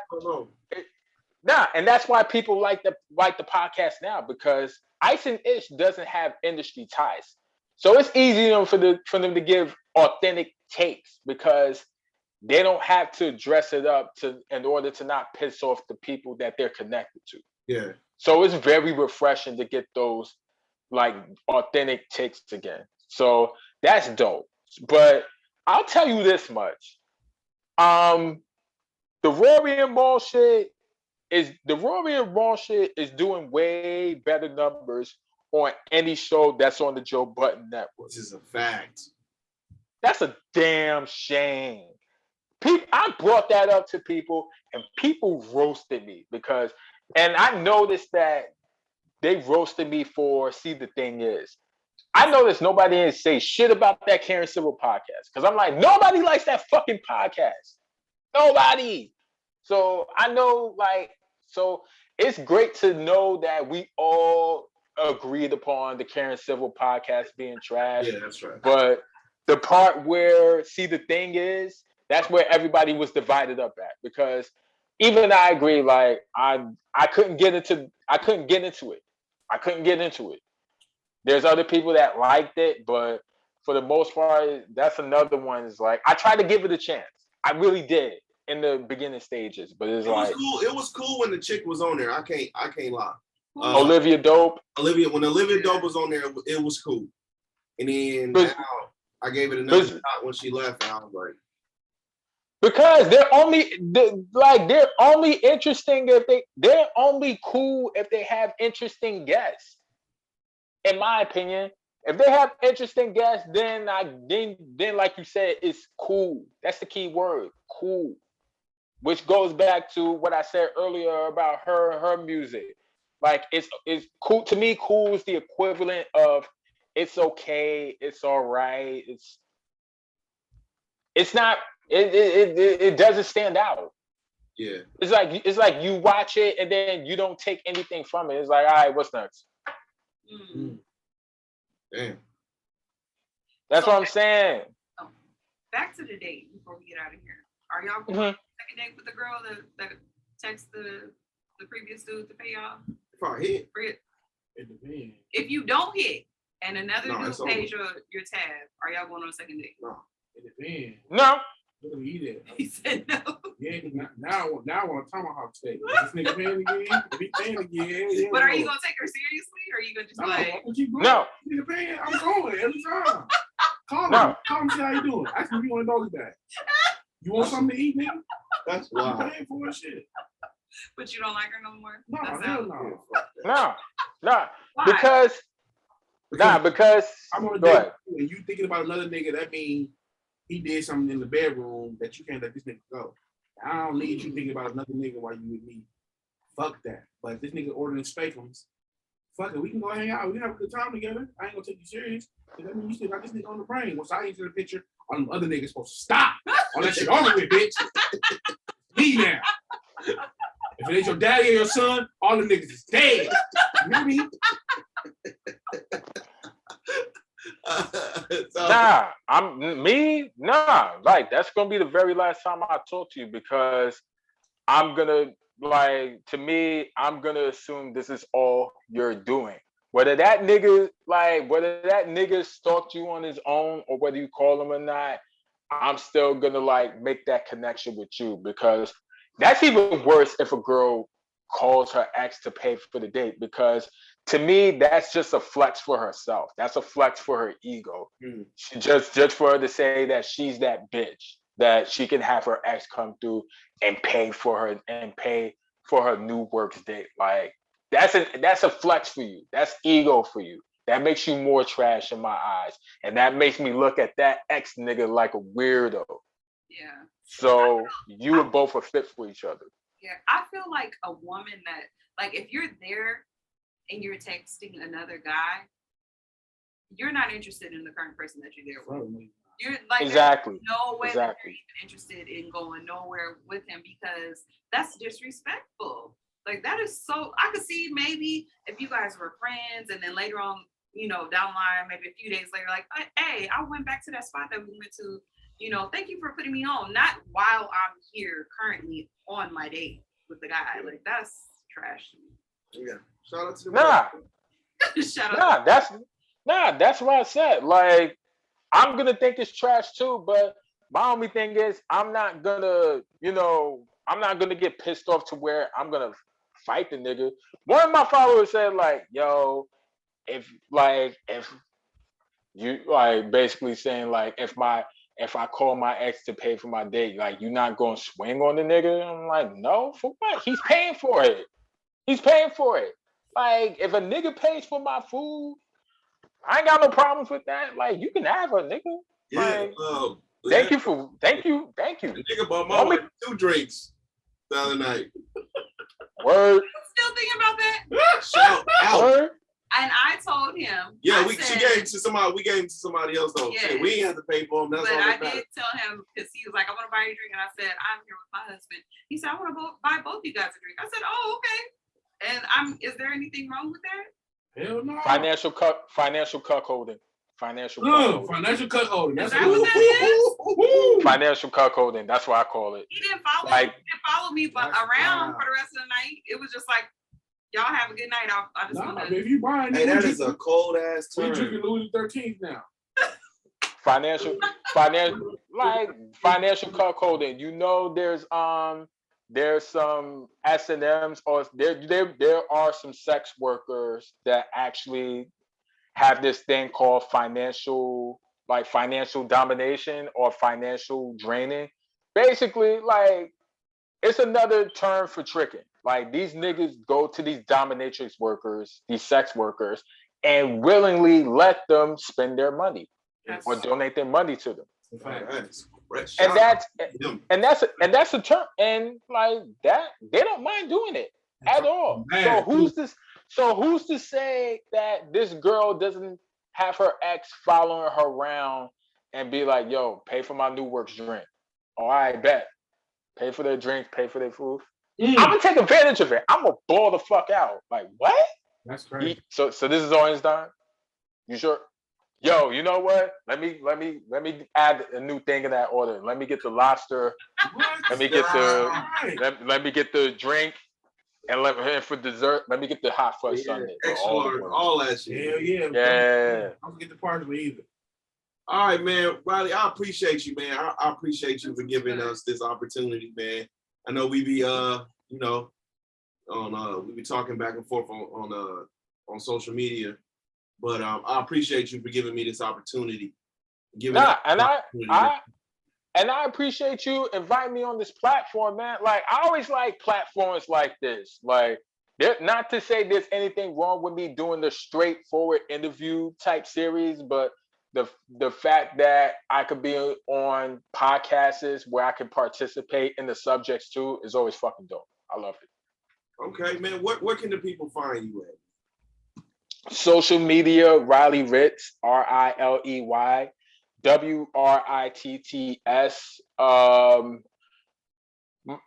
Speaker 2: And that's why people like the podcast now, because Ice and Ish doesn't have industry ties, so it's easy for them to give authentic takes because they don't have to dress it up in order to not piss off the people that they're connected to.
Speaker 1: Yeah.
Speaker 2: So it's very refreshing to get those like authentic takes again. So that's dope. But I'll tell you this much. The Rory and Maul shit is doing way better numbers on any show that's on the Joe Budden network.
Speaker 1: This is a fact.
Speaker 2: That's a damn shame. I brought that up to people and people roasted me and I noticed that they roasted me for See the Thing Is. I noticed nobody didn't say shit about that Karen Civil podcast because I'm like, nobody likes that fucking podcast. Nobody. So I know, so it's great to know that we all agreed upon the Karen Civil podcast being trash.
Speaker 1: Yeah, that's right.
Speaker 2: But the part where See the Thing Is, that's where everybody was divided up at, because even I agree, like I couldn't get into it. There's other people that liked it, but for the most part, that's another one. Is like I tried to give it a chance. I really did in the beginning stages, but it
Speaker 1: was cool when the chick was on there. I can't lie.
Speaker 2: Olivia Dope.
Speaker 1: When Olivia Dope was on there, it was cool. And then now I gave it another shot when she left, and I was like,
Speaker 2: because they're only interesting they're only cool if they have interesting guests. In my opinion, if they have interesting guests, then like you said, it's cool. That's the key word, cool. Which goes back to what I said earlier about her music. Like it's cool to me. Cool is the equivalent of it's okay, it's all right. It's not. It doesn't stand out.
Speaker 1: Yeah.
Speaker 2: It's like you watch it and then you don't take anything from it. It's like, all right, what's next?
Speaker 1: Mm-hmm. Damn.
Speaker 2: That's what I'm saying.
Speaker 4: Back to the date before we get out of here. Are y'all going on a second date with the girl that texted the previous dude to pay y'all?
Speaker 1: If I hit.
Speaker 3: It depends.
Speaker 4: If you don't hit and another dude pays your tab, are y'all going on a second date?
Speaker 1: No.
Speaker 3: It depends.
Speaker 2: No.
Speaker 3: Look at me there.
Speaker 4: He said no.
Speaker 3: Yeah, now I want to tomahawk steak. Is this nigga paying again? If he paying again, yeah.
Speaker 4: But are you gonna take her seriously, or are you gonna just
Speaker 3: no? Nigga paying, I'm going every time. Call him, see how you doing. Ask him if you want a doggy bag. You want something to eat, nigga? That's why I'm paying for that shit.
Speaker 4: But you don't like her no more?
Speaker 3: No, hell
Speaker 2: no. No. Because I'm on a date and you thinking about another nigga, that means he did something in the bedroom that you can't let this nigga go. I don't need you thinking about another nigga while you with me. Fuck that. But if this nigga ordering steakums, fuck it, we can go hang out. We can have a good time together. I ain't gonna take you serious. That means you still got this nigga on the brain. Once I enter the picture, all them other niggas supposed to stop. All that shit over with, bitch. Me now. If it ain't your daddy or your son, all them niggas is dead. You hear me? Nah. Like, that's gonna be the very last time I talk to you because I'm gonna assume this is all you're doing. Whether that nigga stalked you on his own or whether you call him or not, I'm still gonna make that connection with you because that's even worse if a girl calls her ex to pay for the date because to me that's just a flex for herself. That's a flex for her ego. She just for her to say that she's that bitch that she can have her ex come through and pay for her new works date. Like that's a flex for you. That's ego for you. That makes you more trash in my eyes, and that makes me look at that ex nigga like a weirdo.
Speaker 4: Yeah.
Speaker 2: So you and both are fit for each other.
Speaker 4: Yeah, I feel like a woman that, if you're there and you're texting another guy, you're not interested in the current person that you're there with. You're
Speaker 2: exactly.
Speaker 4: No way that you're even interested in going nowhere with him because that's disrespectful. That is so. I could see maybe if you guys were friends and then later on, down the line, maybe a few days later, hey, I went back to that spot that we went to. Thank you for putting me on. Not while I'm here currently on my date with the guy. That's trash.
Speaker 1: Yeah. Shout out to the
Speaker 2: that's what I said. I'm gonna think it's trash too, but my only thing is I'm not gonna get pissed off to where I'm gonna fight the nigga. One of my followers said yo, if you basically saying if I call my ex to pay for my date, you're not gonna swing on the nigga? I'm like, no, for what? He's paying for it. If a nigga pays for my food, I ain't got no problems with that. You can have a nigga.
Speaker 1: Yeah.
Speaker 2: Thank you.
Speaker 1: The nigga bought my wife 2 drinks the other night.
Speaker 2: Word.
Speaker 4: Still thinking about that?
Speaker 1: Shout out.
Speaker 2: Word.
Speaker 4: And I told him.
Speaker 1: Yeah, we gave it to somebody. We gave it to somebody else though. Yeah. We ain't have to pay for him. That's all that matters.
Speaker 4: I did tell him because he was like, "I want to buy you a drink," and I said, "I'm here with my husband." He said, "I want to buy both you guys a drink." I said, "Oh, okay." And is there anything wrong with that?
Speaker 3: Hell no.
Speaker 2: Financial cuckolding. Financial cuckolding.
Speaker 4: Is that what that is?
Speaker 2: Financial cuckolding. That's what I call it.
Speaker 4: He didn't follow me. He didn't follow me, but around for the rest of the night, it was just like, y'all have a good night. I just want to.
Speaker 3: If you buying,
Speaker 1: hey, that is a cold ass term.
Speaker 3: We drinking Louis XIII now.
Speaker 2: Financial cuckolding. There's some S&Ms or there are some sex workers that actually have this thing called financial domination or financial draining. Basically, it's another term for tricking. These niggas go to these dominatrix workers, these sex workers, and willingly let them spend their money or donate their money to them. And that's a term, and that they don't mind doing it at all. So who's to say that this girl doesn't have her ex following her around and be like, yo, pay for my new works drink? All right, bet. Pay for their drinks, pay for their food. I'm gonna take advantage of it. I'm gonna ball the fuck out. What?
Speaker 3: That's crazy.
Speaker 2: So this is all his time? You sure? Yo, you know what? Let me add a new thing in that order. Let me get the lobster. Let me get the drink. And for dessert, let me get the hot fudge sundae.
Speaker 1: All that shit.
Speaker 3: Hell yeah.
Speaker 2: Yeah.
Speaker 3: I don't get the part of it either.
Speaker 1: All right, man. Riley, I appreciate you, man. I appreciate you for giving us this opportunity, man. I know we be you know, on we be talking back and forth on social media, but I appreciate you for giving me this opportunity.
Speaker 2: And I appreciate you inviting me on this platform, man. Like, I always like platforms like this. Like, not to say there's anything wrong with me doing the straightforward interview type series, but the fact that I could be on podcasts where I can participate in the subjects too is always fucking dope. I love it.
Speaker 1: Okay, man. Where can the people find you at?
Speaker 2: Social media, Riley Ritz, RILEY. WRITTS.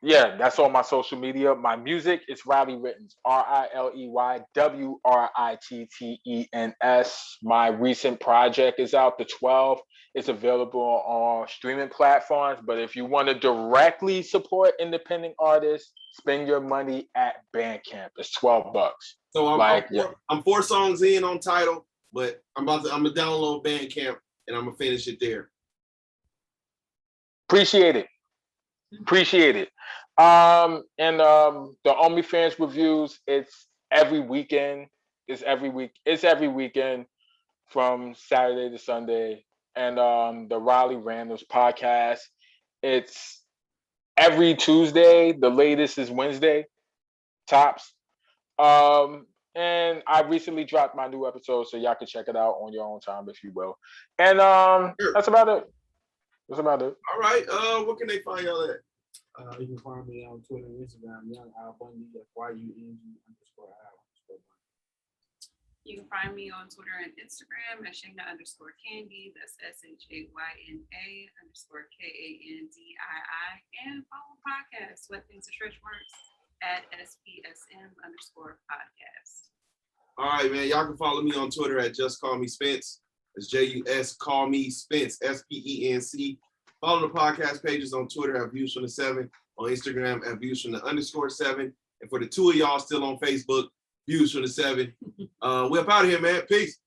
Speaker 2: Yeah, that's on my social media. My music is Riley Rittens, RILEY, WRITTENS. My recent project is out, The 12. It's available on streaming platforms. But if you want to directly support independent artists, spend your money at Bandcamp. It's $12.
Speaker 1: So I'm 4 songs in on Tidal, but I'm gonna download Bandcamp. And I'm gonna finish it there.
Speaker 2: Appreciate it. And the Onlyfans reviews, it's every weekend. It's every weekend from Saturday to Sunday. And the Raleigh Randoms podcast, it's every Tuesday. The latest is Wednesday, tops. And I recently dropped my new episode, so y'all can check it out on your own time, if you will. And
Speaker 1: sure.
Speaker 2: That's about it.
Speaker 1: All right. What can they find y'all at?
Speaker 3: You can find me on Twitter and Instagram, Young Al Bundy, YUNG_Al.
Speaker 4: You can find me on Twitter and Instagram at Shayna_Candy. That's SHAYNA_KANDII. And follow podcasts, What Things a Stretch Works, at SPSM_podcast.
Speaker 1: All right, man. Y'all can follow me on Twitter at Just Call Me Spence. It's JUS Call Me Spence, SPENC. Follow the podcast pages on Twitter at Views from the 7, on Instagram at Views from the _7. And for the 2 of y'all still on Facebook, Views from the 7. We're up out of here, man. Peace.